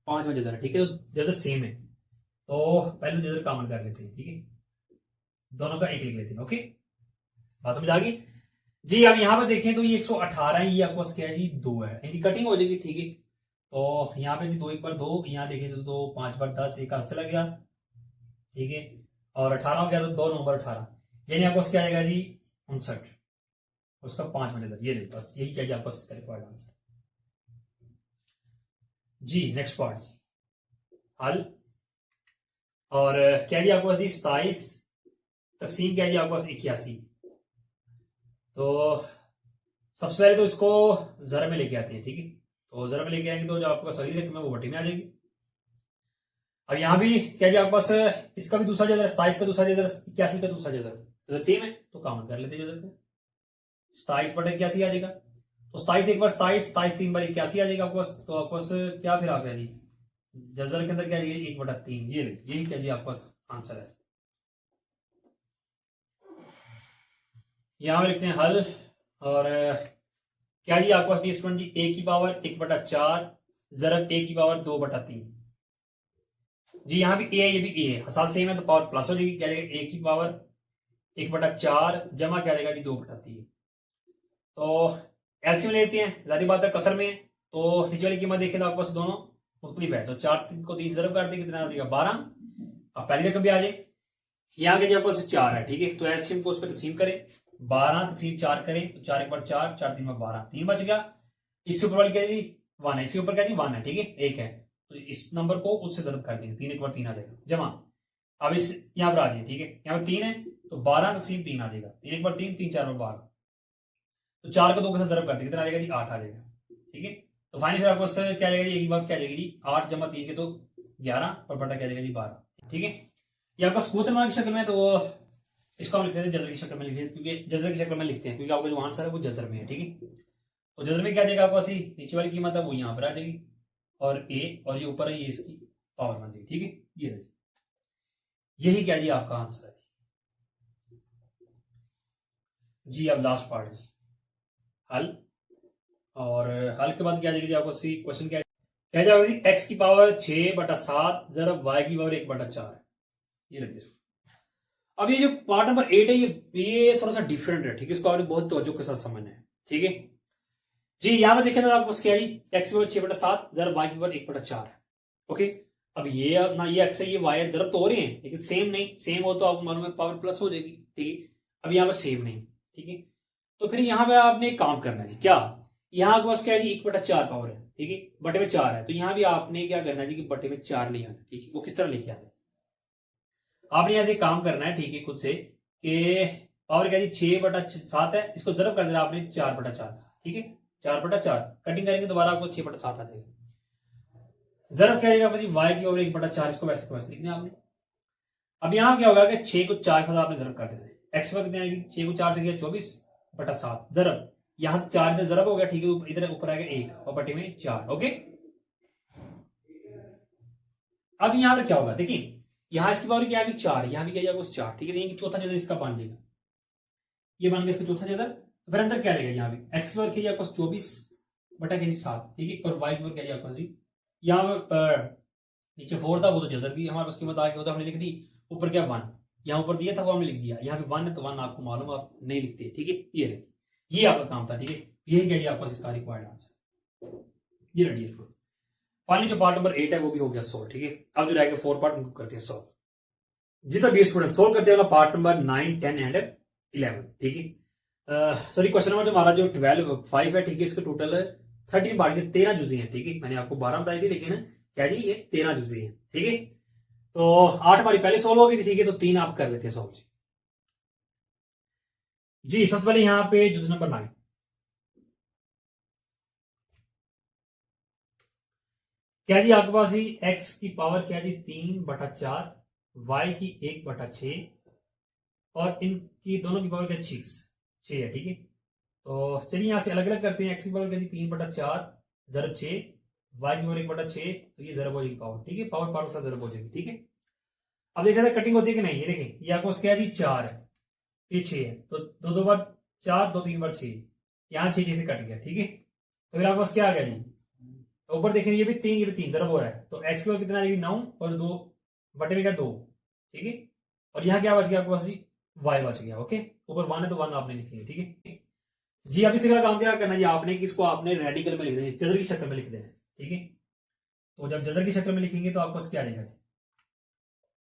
5 वजह। ठीक है, तो जैसे सेम है, तो पहले जजर कॉमन कर लेते हैं। ठीक है, दोनों का एक लिख लेते हैं। ओके, बात समझ आ गई जी। अब यहाँ पे देखें तो ये 118 है, ये आपके पास क्या है जी 2 है, इनकी कटिंग हो जाएगी। ठीक है, तो यहाँ पे जी 2 1 बार 2, यहाँ देखें तो 2 5 बार 10, एक हाथ चला गया। ठीक है, और 18 हो गया तो 2 9 बार 18, यानी आपको क्या आएगा जी 59, उसका 5 में ये नहीं, बस यही क्या जी आपको रिक्वायर्ड आंसर जी। नेक्स्ट पार्ट जी, हल, और क्या जी आपके पास जी 27 तकसीम क्या जी आपके पास 81। तो सबसे पहले तो इसको जरा में लेके आते हैं। ठीक है, तो जरा में लेके आएंगे तो जो आपका सही रकम है वो बटे में आ जाएगी। अब यहाँ भी क्या जी आपके पास इसका भी दूसरा जजर, 27 का दूसरा जजर, 81 का दूसरा जजर, तो सेम है, तो कॉमन कर लेते हैं जजर को, 27 बटे 81 आ जाएगा। तो 27 एक बार 27, 27 3 बार 81 आ जाएगा आपके पास। तो आपके पास क्या फिर आ गया जी जजर के अंदर क्या है 1/3, यही क्या जी आपके पास आंसर है। यहां में लिखते हैं हल, और क्या जी आपके पास स्टूडेंट जी a की पावर 1/4 जरब a की पावर 2/3 जी। यहाँ भी a है, ये भी a है, साथ सेम है, तो पावर प्लस हो जाएगी, क्या जाएगा a की पावर 1/4 जमा क्या जाएगा जी 2/3। तो एलसीएम लेते हैं, जारी बात है कसर में, तो नीचे वाली कीमत देखें तो आपके पास दोनों मुख्तलिफ है, तो 4 को 3 से ज़रब कर दें, कितना आ जाएगा 12। अब पहली रकम भी आ जाए, यहाँ के आपके पास 4 है, ठीक है, तो एलसीएम को उस पर तकसीम करें, 12 तकसीम 4 करें तो 4 एक बार 4, 4 3 में 12, 3 बच गया। इससे ऊपर वाली क्या जी 1 है, इसके ऊपर क्या जी 1 है, ठीक है, 1 है, तो इस नंबर को उससे ज़रब कर देंगे, 3 एक बार 3 आ जाएगा जमा। अब इस यहाँ पर आ जाए, ठीक है, यहाँ पर 3 है तो 12 तकसीम 3 आ जाएगा, 3 एक बार 3, 3 4 में 12, तो 4 को 2 के साथ ज़रब कर देंगे, कितना आ जाएगा जी 8 आ जाएगा, ठीक है। तो फाइनली फिर आपके पास क्या आ जाएगा जी, एक बार क्या आ जाएगी जी 8 जमा 3 के तो 11 और बटा क्या आ जाएगा जी 12, ठीक है। ये आपका स्कूतर की शक्ल में, तो इसको हम लिखते हैं जजर की शक्ल में लिखते हैं, क्योंकि जजर की शक्ल में लिखते हैं क्योंकि आपका जो आंसर है वो जजर में है, ठीक है। तो जजर में क्या आ जाएगा आपको सी नीचे वाली कीमत है वो यहाँ पर आ जाएगी, और ए और ये ऊपर है ये इसकी पावर बन जाएगी, ठीक है। ये यही क्या जी आपका आंसर है जी। अब लास्ट पार्ट है हल, और हल के बाद क्या आ जाएगी जी आपको सी क्वेश्चन क्या जाएगा जी, एक्स की पावर 6/7 जरब वाई की पावर 1/4, ये लगे। अब ये जो पार्ट नंबर 8 है ये थोड़ा सा डिफरेंट है, ठीक है, इसको आपने बहुत तवज्जो के साथ समझना है, ठीक है जी। यहाँ पर देखें तो आपको क्या जी एक्स की पावर 6/7 जरब वाई की पावर 1/4 है, ओके। अब ये ना ये एक्स है ये वाई है, जरब तो हो रहे हैं लेकिन सेम नहीं, सेम हो तो आपको मालूम है पावर प्लस हो जाएगी, ठीक है। अब यहाँ पर सेम नहीं, ठीक है, तो फिर यहाँ पे आपने एक काम करना है जी, क्या यहाँ के पास क्या है जी 1/4 पावर है, ठीक है, बटे में 4 है, तो यहाँ भी आपने क्या करना है जी कि बटे में 4 ले आना, ठीक है। वो किस तरह लेके आना है, आपने यहाँ से काम करना है, ठीक है, खुद से कि पावर क्या जी 6/7 है, इसको जरब कर देना आपने 4/4, ठीक है, 4/4 कटिंग करेंगे दोबारा आपको 6/7 आ जाएगा। जरब क्या आएगा जी वाई की पावर 1/4, इसको वैसे को वैसे लिखना आपने। अब यहाँ क्या होगा कि 6 को 4 के साथ आपने जरब कर देना है, एक्स पर कितनी आएगी 6 को 4 से किया 24/7 जरब, यहाँ 4 से जरब हो गया, ठीक है, इधर ऊपर आएगा 1 और बटे में 4, ओके। अब यहाँ पर क्या होगा देखिए, यहाँ इसकी पावर क्या आएगी 4, यहाँ भी क्या जाएगा उस 4, ठीक है, ये चौथा जगह इसका बन जाएगा, ये बन गया इसका चौथा जगह। फिर अंदर क्या रहेगा यहाँ पे एक्स की पावर क्या आपको 24/7, ठीक है, और वाई की पावर क्या आपको यहाँ पर नीचे 4 था वो तो जजर भी हमारे पास कीमत आ गई, वो तो हमने लिख दी, ऊपर क्या 1 यहाँ ऊपर दिया था वो हमने लिख दिया, यहाँ पे 1 है तो 1 आपको मालूम आप नहीं लिखते, ठीक है। ये आपका काम था, ठीक है, यही क्या जी आपको इसका रिक्वायर्ड आंसर, ये रेडी है। फाइनली जो पार्ट नंबर 8 है वो भी हो गया सोल्व, ठीक है। अब जो रह गया 4 पार्ट उनको करते हैं सोल्व। जितना भी स्टूडेंट सोल्व करते हैं पार्ट नंबर 9, 10 एंड 11, ठीक है। सॉरी क्वेश्चन नंबर जो हमारा जो 5 है, ठीक है, इसके टोटल 13 पार्ट के 13 जुजे हैं, ठीक है, मैंने आपको 12 बताई थी लेकिन क्या जी ये 13 जुजे हैं, ठीक है। तो 8 हमारी पहले सोल्व हो गई थी, ठीक है, तो 3 आप कर लेते हैं सोल्व जी। सबसे पहले यहाँ पे जुज नंबर 9, क्या जी आपके पास ही एक्स की पावर क्या जी 3/4, वाई की 1/6 और इनकी दोनों की पावर क्या 6 है, ठीक है। तो चलिए यहां से अलग अलग करते हैं, एक्स की पावर क्या जी 3/4 जरब 6, वाई की पावर 1/6, तो ये जरब हो जाएगी पावर, ठीक है, पावर पावर के साथ जरब हो जाएगी, ठीक है। अब देखा था कटिंग होती है कि नहीं, ये देखें ये आपको क्या जी 4 है, ये 6 है, तो 2 बार 4, 2 3 बार 6, यहाँ 6 से कट गया, ठीक है। तो फिर आपके पास क्या आ गया जी, तो ऊपर देखें ये भी 3, ये भी 3 जरब हो रहा है, तो एक्स की पावर कितना आ जाएगी 9 और 2 बटे में क्या 2, ठीक है। और यहाँ क्या बच गया आपके पास जी वाई बच गया, ओके, ऊपर 1 है तो 1 आपने लिखेंगे, ठीक है जी। अब इसी का काम क्या करना जी आपने कि इसको आपने रेडिकल में लिख देना, जजर की शक्ल में लिख देना, ठीक है। तो जब जजर की शक्ल में लिखेंगे तो आपको क्या आ जाएगा जी,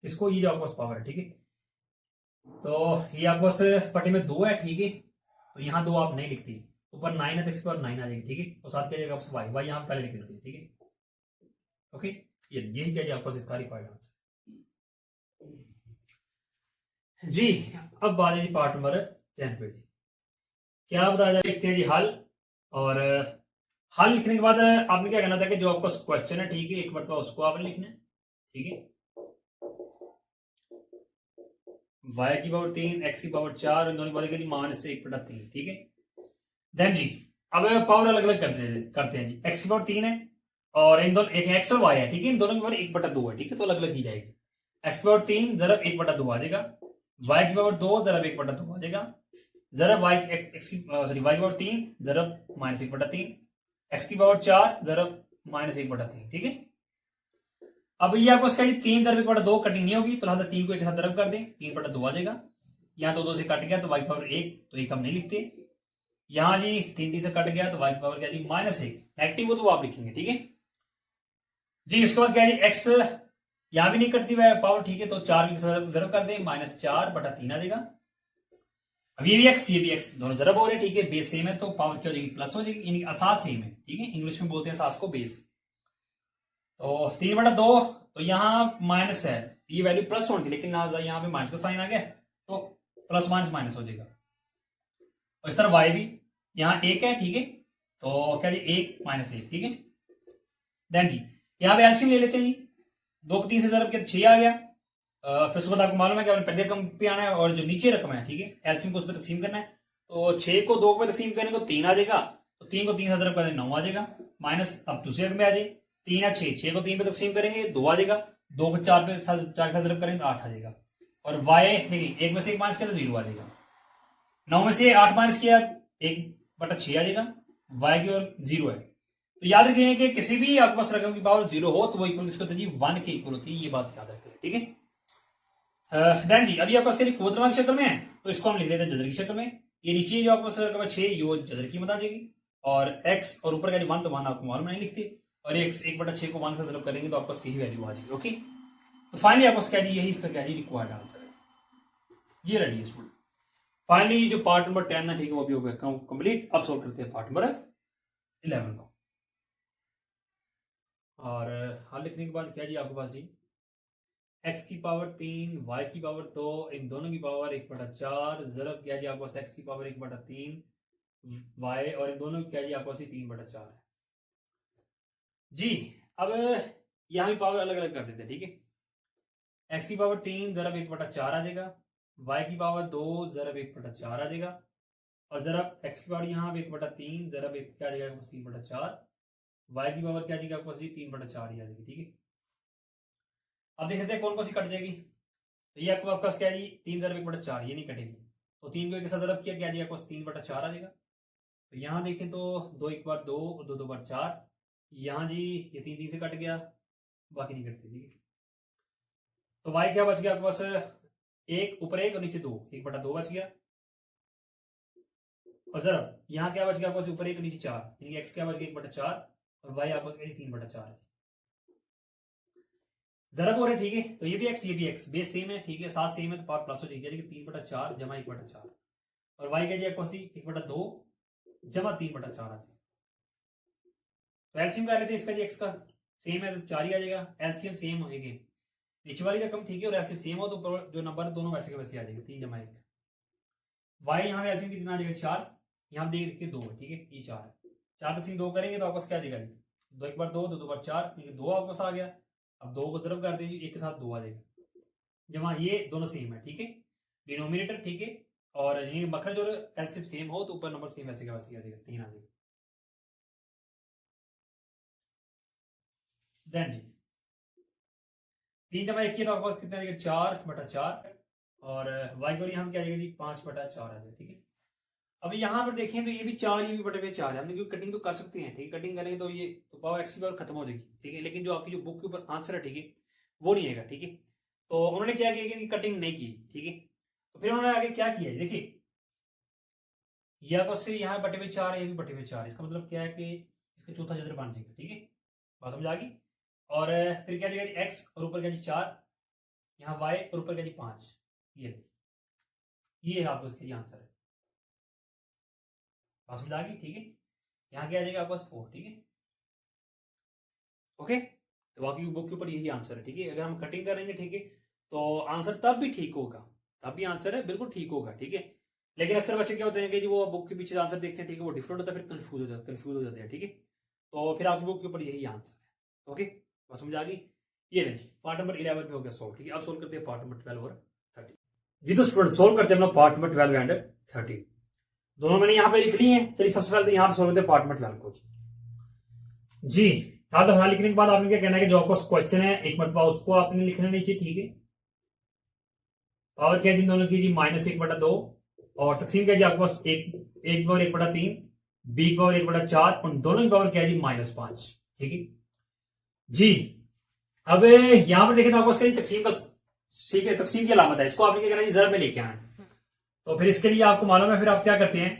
इसको ये जो आपके पास पावर है, ठीक है, तो ये आपके पास पट्टी में 2 है, ठीक है, तो यहाँ 2 आप नहीं लिखती, ऊपर 9 है तो इसके पावर 9 आ जाएगी, ठीक है, और साथ क्या जाएगा आपसे वाई, वाई यहाँ पहले लिख देते हैं, ठीक है, ओके। ये यही क्या जी आपके पास इसका रिक्वायर्ड आंसर जी। अब बात है जी पार्ट नंबर 10 पे जी, क्या बताया जाए, लिखते हैं जी हल, और हल लिखने के बाद आपने क्या करना था कि जो आपका क्वेश्चन है, ठीक है, एक बार उसको आपने लिखना है, ठीक है, y की पावर 3, x की पावर 4, इन दोनों की पावर -1/3, ठीक है। देन जी अब पावर अलग अलग करते हैं जी, x की पावर 3 है और इन दोनों एक x और y है, ठीक है, इन दोनों की पावर 1/2 है, ठीक है, तो अलग अलग की जाएगी। x की पावर 3 जरब 1/2 आ जाएगा, y की पावर 2 जरब 1/2 आ जाएगा, जरब y की पावर 3 जरब -1/3, x की पावर 4 जरब -1/3, ठीक है। अब ये आपको इसका 3 दरब 1/2 कटिंग नहीं होगी, तो लिहाजा 3 को एक साथ दरब कर दें, 3/2 आ जाएगा, यहाँ 2 से कट गया तो y पावर 1, तो 1 हम नहीं लिखते, यहां जी 3 से कट गया तो y की पावर क्या जी -1, नेगेटिव हो तो आप लिखेंगे, ठीक है जी। उसके बाद क्या जी x यहां भी नहीं कटती हुआ पावर, ठीक है, तो 4 भी जरब कर दें, -4/3 आ जाएगा। अब ये भी x दोनों जरब हो रहे हैं, ठीक है, बेस सेम है तो पावर क्या हो जाएगी प्लस हो जाएगी, यानी असास सेम है, ठीक है, इंग्लिश में बोलते हैं असास को बेस। तो 3/2 तो यहाँ माइनस है, ये वैल्यू प्लस होनी थी लेकिन यहाँ पे माइनस का साइन आ गया तो प्लस माइनस माइनस हो जाएगा। और इस तरह y भी यहाँ 1 है, ठीक है, तो क्या जी 1 -1, ठीक है। देन जी यहाँ पे एलसीएम ले लेते हैं जी, 2 को 3 से जरब के 6 आ गया। फिर उसके बाद आपको मालूम है कि पहले रकम पे आना है और जो नीचे रकम है, ठीक है, एलसीएम को उस पर तकसीम करना है। तो 6 को 2 पे तकसीम करने को 3 आ जाएगा, तो 3 को 3 से जरब करें 9 आ जाएगा, माइनस अब दूसरे रकम में आ जाए 3 या 6 को 3 पे तकसीम करेंगे 2 आ जाएगा, 2 को 4 पे 4 के साथ जरब करेंगे तो 8 आ जाएगा। और वाई देखिए 1 में से 1 माइनस किया तो 0 आ जाएगा, 9 में से 8 माइनस किया 1/6 आ जाएगा, वाई की ओर 0 है। तो याद रखिए कि किसी भी आपके पास रकम की पावर 0 हो तो वो इक्वल किसको होती है जी 1 के इक्वल होती है, ये बात याद रखें, ठीक है। देन जी अभी आपके पास क्वोतरमा की शक्ल में है तो इसको हम लिख लेते हैं जजर की शक्ल में। ये नीचे जो आपके पास रकम है 6 ये जजर की बता जाएगी, और x और ऊपर का 1 तो 1 आपको मालूम नहीं लिखते, और x 1/6 को 1 से जरब करेंगे तो आपको यही वैल्यू आ जाएगी, ओके। तो फाइनली आपको क्या जी यही इसका क्या जी रिक्वायर्ड आंसर है, ये रेडी है स्टूडेंट। फाइनली जो पार्ट नंबर 10 है, ठीक है, वो भी हो गया कंप्लीट। अब सॉल्व करते हैं पार्ट नंबर 11 को। और हल लिखने के बाद क्या जी आपके पास जी x की पावर 3 y की पावर 2 इन दोनों की पावर 1/4 जरब क्या जी आपके पास x की पावर 1/3 y और इन दोनों की क्या जी आपके पास 3/4 है जी। अब यहाँ भी पावर अलग अलग कर देते हैं, ठीक है, x की पावर 3 जरब 1/4 आ जाएगा, y की पावर 2 जरब 1/4 आ जाएगा, और जरब x की पावर यहाँ 1/3 जरब 1 क्या आ जाएगा 3/4, y की पावर क्या आ जाएगा आपको 3/4 ही आ जाएगी, ठीक है। अब देख लेते हैं कौन कौन सी कट जाएगी। तो ये आपको आपका क्या है जी 3 जरब 1/4 ये नहीं कटेगी, तो 3 को एक साथ जरब किया क्या दिया आपको 3/4 आ जाएगा। तो यहाँ देखें तो 2 1 बार 2 और 2 2 बार 4, यहाँ जी ये 3 3 से कट गया, बाकी नहीं कटती, ठीक है। तो y क्या बच गया आपके पास 1 ऊपर 1 और नीचे 2, 1/2 बच गया। और जरब यहाँ क्या बच गया आपके पास ऊपर 1 और नीचे 4, यानी x क्या बच गया 1/4 और y आपको 3/4 है। जरब हो रहा है, ठीक है, तो ये भी x बेस सेम है, ठीक है, साथ सेम है तो पावर प्लस हो जाएगी, यानी कि 3/4 जमा 1/4 और y क्या जाएगा 1/2 जमा 3/4 आ जाएगा। तो एलसीएम कर लेते हैं इसका जी x का सेम है तो 4 ही आ जाएगा, एलसीएम सेम होगी नीचे वाली रकम, ठीक है, और एलसीएम सेम हो तो जो नंबर दोनों वैसे के वैसे आ जाएगा 3 जमा 1। y यहाँ पे एलसीएम कितना आ जाएगा 4, यहाँ देख देखिए 2 है, ठीक है, ये 4 है, 4 तक 2 करेंगे तो आपको क्या देगा 2 1 बार 2 2 2 बार 4, 2 आपको आ गया। अब 2 को जरब कर दीजिए 1 के साथ 2 आ जाएगा, जमा ये दोनों सेम है, ठीक है, डिनोमिनेटर, ठीक है, और ये मखरज और एलसीएम सेम हो तो ऊपर नंबर सेम वैसे का वैसे आ जाएगा 3 आ जाएगा। देन जी 3 जमा 1 तो आपके पास कितना आएगा 4/4 और वाई पर यहाँ क्या आ जाएगा जी 5/4 आ जाएगा, ठीक है। अब यहाँ पर देखें तो ये भी 4 ये भी बटे पे 4 है, हम क्योंकि कटिंग तो कर सकते हैं, ठीक है, कटिंग करेंगे तो ये तो पावर एक्स की पावर खत्म हो जाएगी, ठीक है, लेकिन जो आपकी जो बुक के ऊपर आंसर है, ठीक है, वो नहीं आएगा, ठीक है। तो उन्होंने क्या किया कि कटिंग नहीं की, ठीक है, तो फिर उन्होंने आगे क्या किया देखिए या बस यहाँ बटे पे 4 है, ये भी बटे पे 4, इसका मतलब क्या है कि इसका चौथा जजर बन जाएगा, ठीक है, बात समझ आ गई। और फिर क्या जाएगा एक्स और ऊपर क्या जी 4, यहाँ वाई और ऊपर क्या जी 5, ये आपको इसका आंसर है, बात समझ आ गई, ठीक है। यहाँ क्या आ जाएगा आपके पास 4, ठीक है, ओके। तो बाकी बुक के ऊपर यही आंसर है, ठीक है, अगर हम कटिंग करेंगे, ठीक है, तो आंसर तब भी ठीक होगा, तब भी आंसर है बिल्कुल ठीक होगा, ठीक है। लेकिन अक्सर बच्चे क्या होते हैं कि जी वो बुक के पीछे आंसर देखते हैं, ठीक है, वो डिफरेंट होता है, फिर कंफ्यूज हो जाते हैं, ठीक है। तो फिर आपकी बुक के ऊपर यही आंसर है, ओके, बस समझ आ गई। ये नहीं पार्ट नंबर 11 में हो गया सॉल्व, ठीक है। अब सोल्व करते हैं पार्ट नंबर 12 और 13 जी। तो स्टूडेंट सोल्व करते हैं अपना पार्ट नंबर 12 एंड 13 दोनों मैंने यहाँ पे लिख ली है। चलिए सबसे पहले तो यहाँ पे सोल्व करते हैं पार्ट नंबर 12 को जी। हाँ, तो हाँ लिखने के बाद आपने क्या कहना है कि जो आपका क्वेश्चन है एक मरतबा उसको आपने लिखना नीचे, ठीक है। पावर क्या जिन दोनों की जी -1/2 और तकसीम क्या जी आपके पास 1/1/3 बी की पावर 1/4 उन दोनों की पावर क्या है जी -5, ठीक है जी। अब यहां पर देखें तो आपको तकसीम का ठीक है, तकसीम की अलामत है, इसको आपने क्या करना है जर में लेके आना है। तो फिर इसके लिए आपको मालूम है फिर आप क्या करते हैं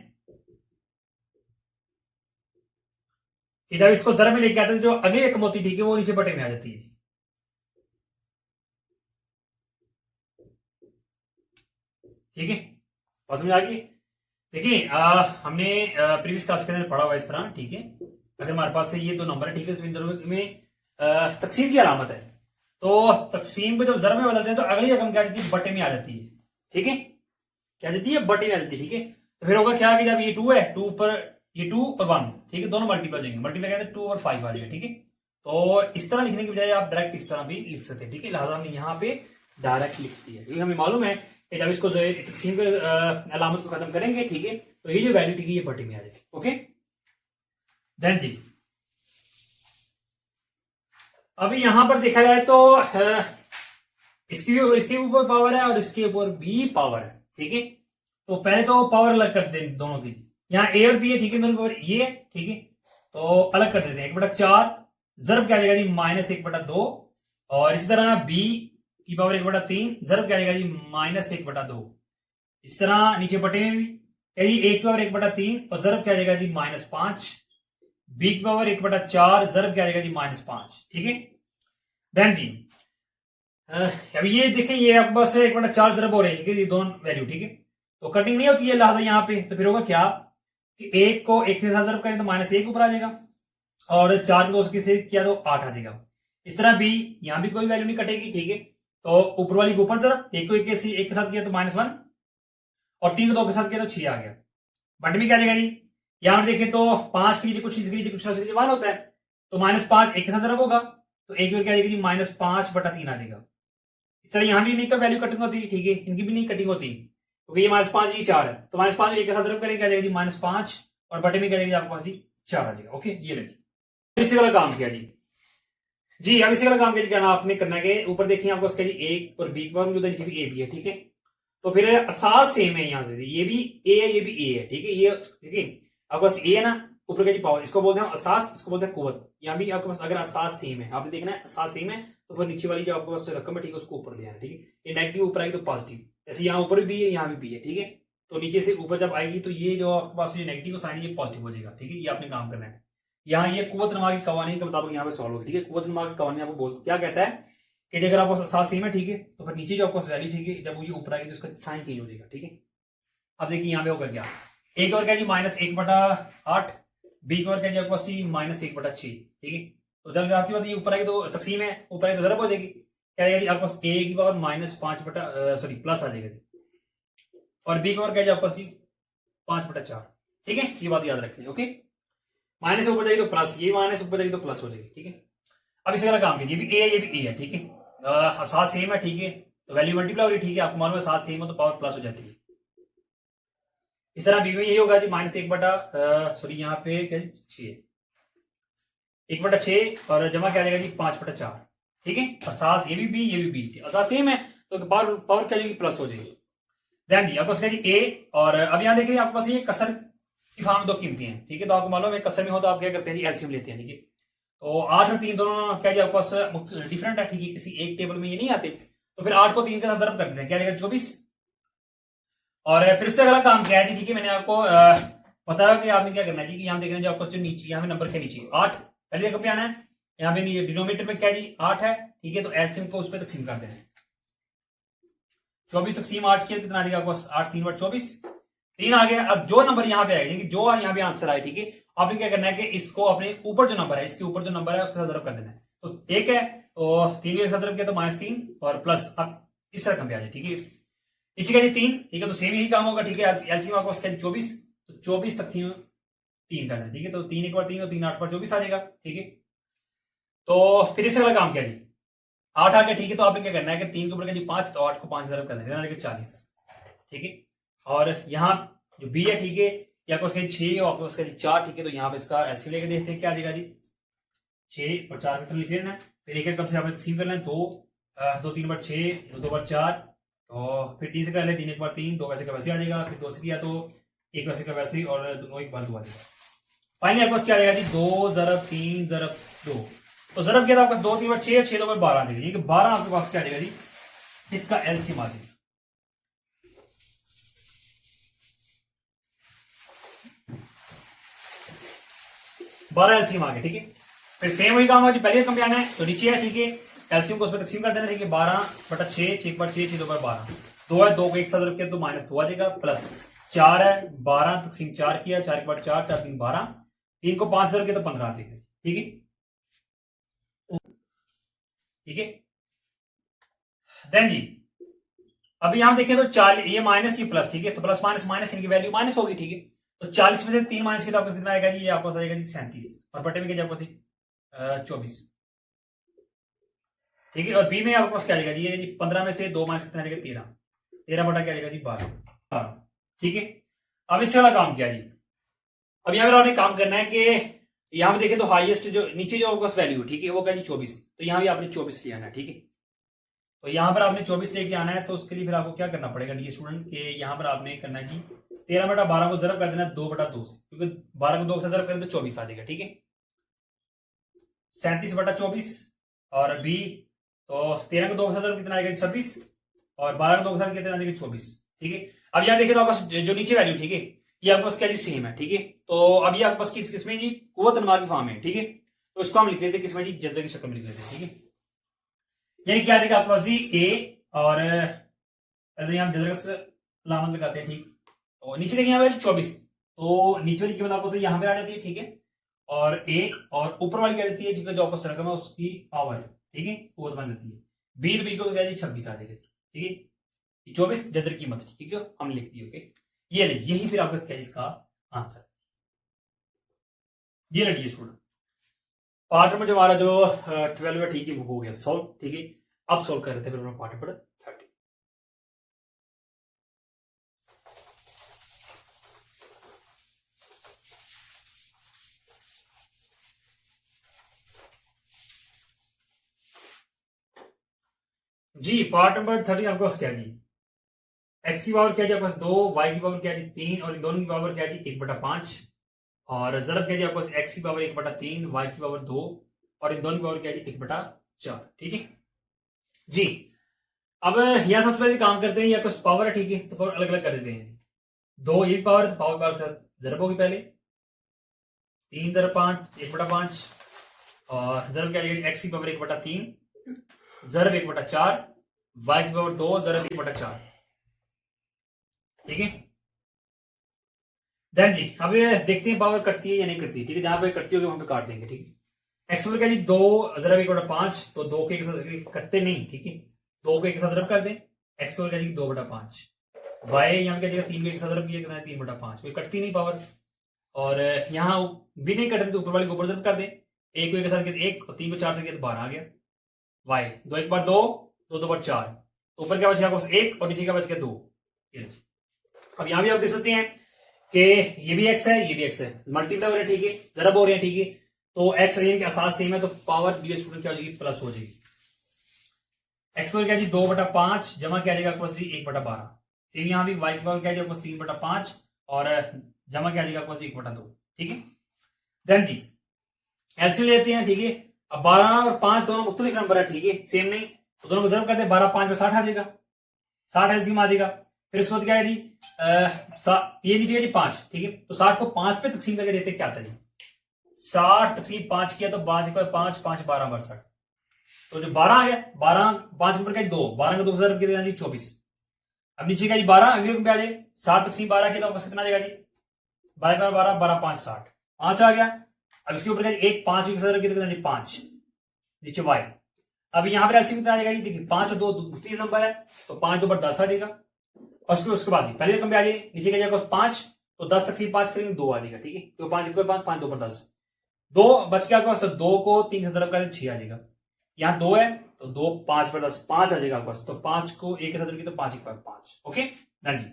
कि जब इसको जरा में लेके आते हैं जो अगली रकम होती है, ठीक है, वो नीचे बटे में आ जाती है। ठीक है, और समझ आ गई। देखिए हमने प्रीवियस क्लास के अंदर पढ़ा हुआ इस तरह, ठीक है। अगर हमारे पास से ये दो नंबर है, ठीक है, तो इन दोनों में तकसीम की अलामत है, तो तकसीम को जब जरा में बदलते हैं तो अगली रकम क्या जाती है, बटे में आ जाती है। ठीक है, क्या जाती है, बटे में आ जाती है। ठीक है, तो फिर होगा क्या कि जब ये 2 है, 2 पर ये 2 और 1, ठीक है, दोनों मल्टीप्लाई हो जाएंगे, मल्टीप्लाई कहते हैं 2 और 5 आ जाएगा। ठीक है, तो इस तरह लिखने की बजाय आप डायरेक्ट इस तरह भी लिख सकते हैं। ठीक है, लिहाजा हमने यहाँ पे डायरेक्ट लिख दिया, क्योंकि हमें मालूम है कि जब इसको तकसीम के अलामत को खत्म करेंगे, ठीक है, तो ये जो वैल्यू, ठीक है, ये बटे में आ जाएगी। ओके, देन जी अभी यहां पर देखा जाए तो इसके ऊपर पावर है और इसके ऊपर भी पावर है। ठीक है, तो पहले तो पावर अलग कर दें दोनों की, यहाँ ए और बी है, ठीक है, दोनों पावर ये है। ठीक है, तो अलग कर देते हैं, 1/4 जरब क्या आ जाएगा जी, -1/2, और इसी तरह बी की पावर 1/3 जरब क्या आ जाएगा जी, -1/2। इस तरह नीचे बटे में भी ए की पावर 1/3 और जरब क्या आ जाएगा जी, -5, बी की पावर 1/4 जरब क्या आ जाएगा जी, -5। ठीक है, देन जी अब ये देखें, ये आपके पास 1/4 जरब हो रही है, ये दोनों वैल्यू। ठीक है, तो कटिंग नहीं होती है, लिहाजा यहाँ पे तो फिर होगा क्या कि एक को एक के साथ जरब करें तो -1 ऊपर आ जाएगा, और 4 को 2 से किया तो 8 आ जाएगा। इस तरह भी यहां भी कोई वैल्यू नहीं कटेगी। ठीक है, तो ऊपर वाली को ऊपर जरब, एक को एक के साथ किया तो -1, और 3 को 2 के साथ किया तो 6 आ गया। बट में क्या आ जाएगा जी, यहां पर देखें तो 5 के नीचे कुछ, इसके नीचे कुछ, 1 होता है, तो -5 एक के साथ जरब होगा, तो एक बार क्या आ जाएगा जी, -5/3 आ जाएगा। इस तरह यहां भी नहीं का वैल्यू कटिंग होती है। ठीक है, इनकी भी नहीं कटिंग होती, क्योंकि ये -5 ये 4 है, तो -5 एक के साथ जरब करेंगे क्या जाएगा जी, -5, और बटे में क्या जाएगा आपके पास जी, 4 आ जाएगा। ओके, ये ले इसी वाला काम किया जी अब इसी वाला काम किया, क्या आपने करना है, ऊपर देखिए आपको उसका जी एक और बी के बाद नीचे भी ए भी है। ठीक है, तो फिर असास सेम है, यहां से ये भी ए है, ये भी ए है। ठीक है, ये ठीक है, आपके पास ए है ना, ऊपर का जी पावर, इसको बोलते हैं असास, इसको बोलते हैं कुव्वत। यहाँ भी आपके पास अगर असास सेम है, आपने देखना है असास सेम है, तो फिर नीचे वाली जो आपके पास रकम है, ठीक है, उसको ऊपर ले आना। ठीक है, ये नेगेटिव ऊपर आएगी तो पॉजिटिव, जैसे यहाँ ऊपर भी है, यहाँ भी है। ठीक है, तो नीचे से ऊपर जब आएगी तो ये जो आपके पास ये नेगेटिव साइन ये पॉजिटिव हो जाएगा। ठीक है, ये आपने काम करना है। यहाँ ये कुव्वत नमा की कवानीन के मुताबिक यहाँ पे सॉल्व होगी। ठीक है, कुव्वत नमा की कवानीन आपको बोल क्या कहता है कि अगर आपको साथ सेम है, ठीक है, तो फिर नीचे जो आपको वैल्यू, ठीक है, जब वो ये ऊपर आएगी तो उसका साइन चेंज हो जाएगा। ठीक है, अब देखिए यहाँ पे होगा क्या, एक और क्या जी, -1/8, बी और क्या जी आपको -1/6। ठीक है, तो जब जाती बात ये ऊपर आएगी तो तकसीम है, ऊपर आएगी तो जरब हो जाएगी, क्या आएगी आपको ए की पावर -5 सॉरी प्लस आ जाएगा, और बी की पावर क्या जी आपको 5/4। ठीक है, ये बात याद रखनी है। ओके, माइनस ऊपर जाएगी तो प्लस, ये माइनस ऊपर जाएगी तो प्लस हो जाएगी। ठीक है, अब इसी वाला काम कीजिए, ये भी ए है, ये भी ए है। ठीक है, साथ सेम है। ठीक है, तो वैल्यू मल्टीप्लाई हो रही है। ठीक है, आपको मालूम है साथ सेम हो तो पावर प्लस हो जाती है। इस तरह बी में यही होगा जी, सॉरी यहाँ पे क्या 6, 1/6, और जमा क्या जाएगा जी, 5/4। ठीक है, असास ये भी बी, ये भी बी, असास सेम है, तो पावर पावर क्या जाएगी, प्लस हो जाएगी। ध्यान जी आपको क्या जी ए, और अब यहाँ देख रहे हैं आपके पास ये कसर की फॉर्म में दो कीमती हैं। ठीक है, तो आपको मालूम है कसर में हो तो आप क्या करते हैं जी, एलसीएम लेते हैं। ठीक है, तो 8 और 3 दोनों क्या जी आपके पास डिफरेंट है। ठीक है, किसी एक टेबल में ये नहीं आते, तो फिर 8 को 3 के साथ जरब कर देते हैं, क्या जाएगा 24, और फिर उससे अगला काम क्या है जी, ठीक है, मैंने आपको बताया कि आपने क्या करना है जी, कि यहाँ देख रहे हैं जो आपको जो नीचे यहाँ पे नंबर के नीचे 8 पहले जगह पे आना है, यहाँ पे डिनोमीटर में क्या जी 8 है। ठीक है, तो एलसीएम को उस पर तकसीम कर देना है, 24 तकसीम 8 किया कितना आ जाएगा आपको, 8 3 × 24, 3 आ गया। अब जो नंबर यहाँ पे आएगा, जो यहाँ पे आंसर आए, ठीक है, आपने क्या करना है कि इसको अपने ऊपर जो नंबर है, इसके ऊपर जो नंबर है उसके साथ जरब कर देना है। तो एक है तो 3 के साथ जरब किया तो -3 और प्लस, अब इस रकम पे आ जाए। ठीक है, नीचे का जी 3। ठीक है, तो सेम यही काम होगा। ठीक है, एलसीएम आपको 24, तो 24 तकसीम 3 करना है। ठीक है, तो 3 1 बार 3 और 3 8 बार 24 आ जाएगा। ठीक है, तो फिर इससे अगला काम क्या जी, 8 आ गया। ठीक है, तो आपने क्या करना है कि 3 के ऊपर का जी 5, तो 8 को 5 जरब करना है, 40। ठीक है, और यहाँ जो बी है, ठीक है, या आपको 6 और आपको 4। ठीक है, तो यहाँ पे इसका एलसीएम लेके देखते हैं क्या आ जाएगा जी, 6 और 4 लिख लेना है। फिर एक कम से आपने तकसीम करना है, 2 3 बार 6, 2 बार 4, तो फिर 3 से कर ले, 3 1 बार 3, 2 वैसे का वैसे आ जाएगा। फिर 2 से किया तो 1 वैसे का वैसे, और 2 1 बार 2 आ जाएगा। फाइनली आपके पास क्या आ जाएगा जी, 2 ज़रब 3 ज़रब 2, तो जरब किया था आपका 2 3 बार 6, 6 2 बार 12 आ जाएगा। 12 आपके पास क्या आ जाएगा जी, इसका एलसीएम आ जाएगा। 12 एलसीएम आ गया, ठीक है। फिर सेम वही काम होगा जी, पहले रकम पे आना है तो नीचे है, ठीक है, एलसीएम को उसमें तकसीम कर देना, ठीक है, 12/6, 6/6, 6/12, 2 है, 2 को एक साथ रख के तो -2 आ जाएगा, प्लस 4 है, 12 तकसीम 4 किया, 4/4, 4 3 12, 3 को 5 से रख के तो 15 आ जाएगा, ठीक है, ठीक है। देन जी अभी यहां देखें तो 40, ये माइनस ये प्लस, ठीक है, तो प्लस माइनस माइनस इनकी वैल्यू माइनस होगी, ठीक है। तो 40 में से 3 माइनस किया तो आपको कितना आएगा जी, ये आपको आएगा जी 37, और बटे में क्या आपको 24, ठीक है। और बी में आपके पास क्या आएगा जी, ये 15 में से 2 माइनस कितना आएगा 13, 13 बटा क्या आएगा जी 12, ठीक है। अब इससे वाला काम क्या है जी, अब यहाँ पर आपने काम करना है कि यहाँ पे देखें तो हाईएस्ट जो नीचे जो आपके पास वैल्यू है, ठीक है, वो क्या जी 24, तो यहाँ भी आपने 24 ले आना है, ठीक है। तो यहाँ पर आपने 24 लेके आना है, तो उसके लिए फिर आपको क्या करना पड़ेगा डी स्टूडेंट के, यहाँ पर आपने करना है कि 13/12 को जरब कर देना 2/2 से, क्योंकि 12 को 2 से जरब करें तो 24 आ जाएगा, ठीक है। 37/24 और बी, तो 13 को 2 से जरब कितना आएगा 26, और 12 को 2 से कितना आएगा 24, ठीक है। अब यहाँ देखें तो आपके पास जो नीचे वैल्यू, ठीक है, ये आपके पास क्या जी सेम है, ठीक है। तो अब ये आपके पास किसमें जी कुव्वत अनवा की फॉर्म है, ठीक है। तो इसको हम लिख लेते हैं किसमें जी, जज्बे की शक्ल में लिख लेते हैं, ठीक है। यानी क्या देगा आपके पास जी ए, और यहाँ जजर लामत लगाते हैं, ठीक। तो नीचे देखिए यहाँ पे 24, तो नीचे वाली कीमत आपको तो यहाँ पे आ जाती है, ठीक है, और ए, और ऊपर वाली क्या देती है जिसका जो आपको रकम है उसकी पावर, ठीक है, वो बन जाती है बी, तो बी को क्या 26 आ जाएगा, ठीक है, 24 जजर कीमत, ठीक है, हम लिख दिए, ओके। ये नहीं, यही फिर आपका क्या इसका आंसर, ये लड़िए स्टूडेंट। पार्ट नंबर जो हमारा जो 12 है, ठीक है, वो हो गया सॉल्व, ठीक है। अब सॉल्व कर रहे थे फिर पार्ट नंबर 30। जी पार्ट नंबर 30 आपके पास क्या जी, एक्स की पावर क्या जी आपके पास 2, वाई की पावर क्या जी 3, और इन दोनों की पावर क्या जी 1/5, और जरब क्या जी आपके पास एक्स की पावर 1/3, वाई की पावर 2, और इन दोनों की पावर क्या जी 1/4, ठीक है जी। अब यह सबसे पहले काम करते हैं, या कुछ पावर है, ठीक है, तो पावर अलग अलग कर देते हैं। 2 ये पावर, तो पावर के साथ जरब होगी पहले, 3/5 1/5, और जरब क्या लिखेंगे एक्स की पावर 1/3, जरब 1/4, वाई की पावर 2, जरब 1/4, ठीक है। देन जी अब ये देखते हैं पावर कटती है या नहीं कटती है, ठीक है, जहां पे कटती होगी वहां पे काट देंगे, ठीक है। एक्स पावर क्या जी 2 जरब 1/5, तो 2 के एक साथ कटते नहीं, ठीक है, 2 को एक साथ जरब कर दें, एक्स पावर क्या जी 2/5, वाई यहाँ क्या जाएगा 3 को एक साथ जरब किया कितना 3/5, कोई कटती नहीं पावर, और यहाँ भी नहीं कटती तो ऊपर वाले को ऊपर जरब कर दें, एक को एक साथ किया 1, और 3 को 4 से किया तो 12 आ गया, वाई 2 1 बार 2, 2 बार 4, तो ऊपर क्या बच गया 1 और नीचे क्या बच गया 2। अब यहां भी आप देख सकते हैं कि ये भी एक्स है, ये भी एक्स है, मल्टीप्लाई हो रहे हैं, ठीक है, जरब हो रहे हैं, ठीक है, तो एक्स और के साथ सेम है, तो पावर डी स्टूडेंट क्या हो जाएगी प्लस हो जाएगी। एक्स पावर क्या जी 2/5 जमा क्या जाएगा आपको 1/12, सेम यहाँ भी वाई की पावर क्या जाएगा आपको 3/5, और जमा क्या जाएगा आपको 1/2, ठीक है। देन जी एलसीएम लेते हैं, ठीक है। अब 12 और 5 दोनों मुख्तलिफ नंबर है, ठीक है, सेम नहीं, तो दोनों को जरब करते हैं, 12 5 में 60 आ जाएगा, 60 एलसीएम आ जाएगा। फिर इसको क्या है जी ये नीचे जी 5, ठीक है, तो 60 को 5 पे तकसीम करके देते क्या आता है जी, 60 तकसीम 5 किया तो 5 5 5 12 62, तो जो 12 आ गया, 12 5 ऊपर का 2, 12 का 2 जरब किया जी 24। अब नीचे का जी 12 अगले पे आ जाए, 60 तकसीम 12 किया तो आपको कितना आ जाएगा जी 12 12 12 5 60, 5 आ गया। अब इसके ऊपर एक 5 जरब किया तो कितना जी 5, नीचे वाई। अब यहाँ पर एलसीएम कितना आ जाएगा जी, देखिए 5 और 2 3 नंबर है, तो 5 2 10 आ जाएगा, और उसके बाद पहले रकम पे आ जाए, नीचे का जाएगा 5, तो 10 तक 5 करेंगे 2 आ जाएगा, ठीक है, तो 5 5 2 पर 10, 2 बच गया आपके पास, तो 2 को 3 से जरब करें 6 आ जाएगा, यहाँ 2 है तो 2 5 पर 10 5 आ जाएगा आपके पास, तो 5 को 1 के साथ रखिए तो 5 1 5, ओके डन जी।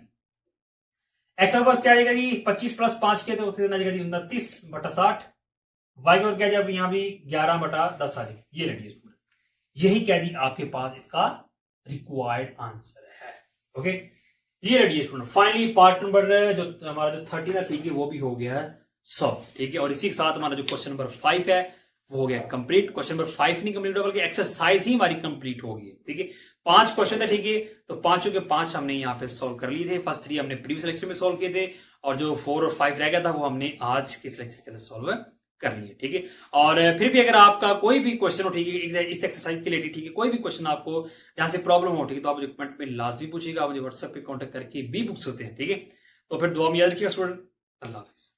एक्स आपके पास क्या आ जाएगा जी 25 + 5 किया तो कितना आ जाएगा जी 29/60, वाई की क्या जाएगा यहाँ भी 11/10 आ जाएगा, ये रेडियस, यही क्या जी आपके पास इसका रिक्वायर्ड आंसर है, ओके। ये radius student finally part number जो हमारा जो 13 है, ठीक है, वो भी हो गया है सॉल्व, ठीक है। और इसी के साथ हमारा जो क्वेश्चन नंबर 5 है वो हो गया कंप्लीट। क्वेश्चन नंबर 5 नहीं कंप्लीट होगा बल्कि एक्सरसाइज ही हमारी कंप्लीट होगी, ठीक है। 5 क्वेश्चन है, ठीक है, तो 5 के 5 हमने यहाँ पे सॉल्व कर लिए थे। फर्स्ट 3 हमने प्रीवियस लेक्चर में सॉल्व किए थे, और जो 4 और 5 रह गया था वो हमने आज के लेक्चर के अंदर सॉल्व करनी है, ठीक है। और फिर भी अगर आपका कोई भी क्वेश्चन हो, ठीक है, इस एक्सरसाइज के लिए, ठीक है, कोई भी क्वेश्चन आपको जहां से प्रॉब्लम हो, ठीक है, तो आप मुझे कमेंट में लाजमी पूछिएगा, मुझे व्हाट्सएप पे कांटेक्ट करके भी पूछ सकते हैं, ठीक है। तो फिर दुआ में याद रखिएगा स्टूडेंट। अल्लाह हाफिज।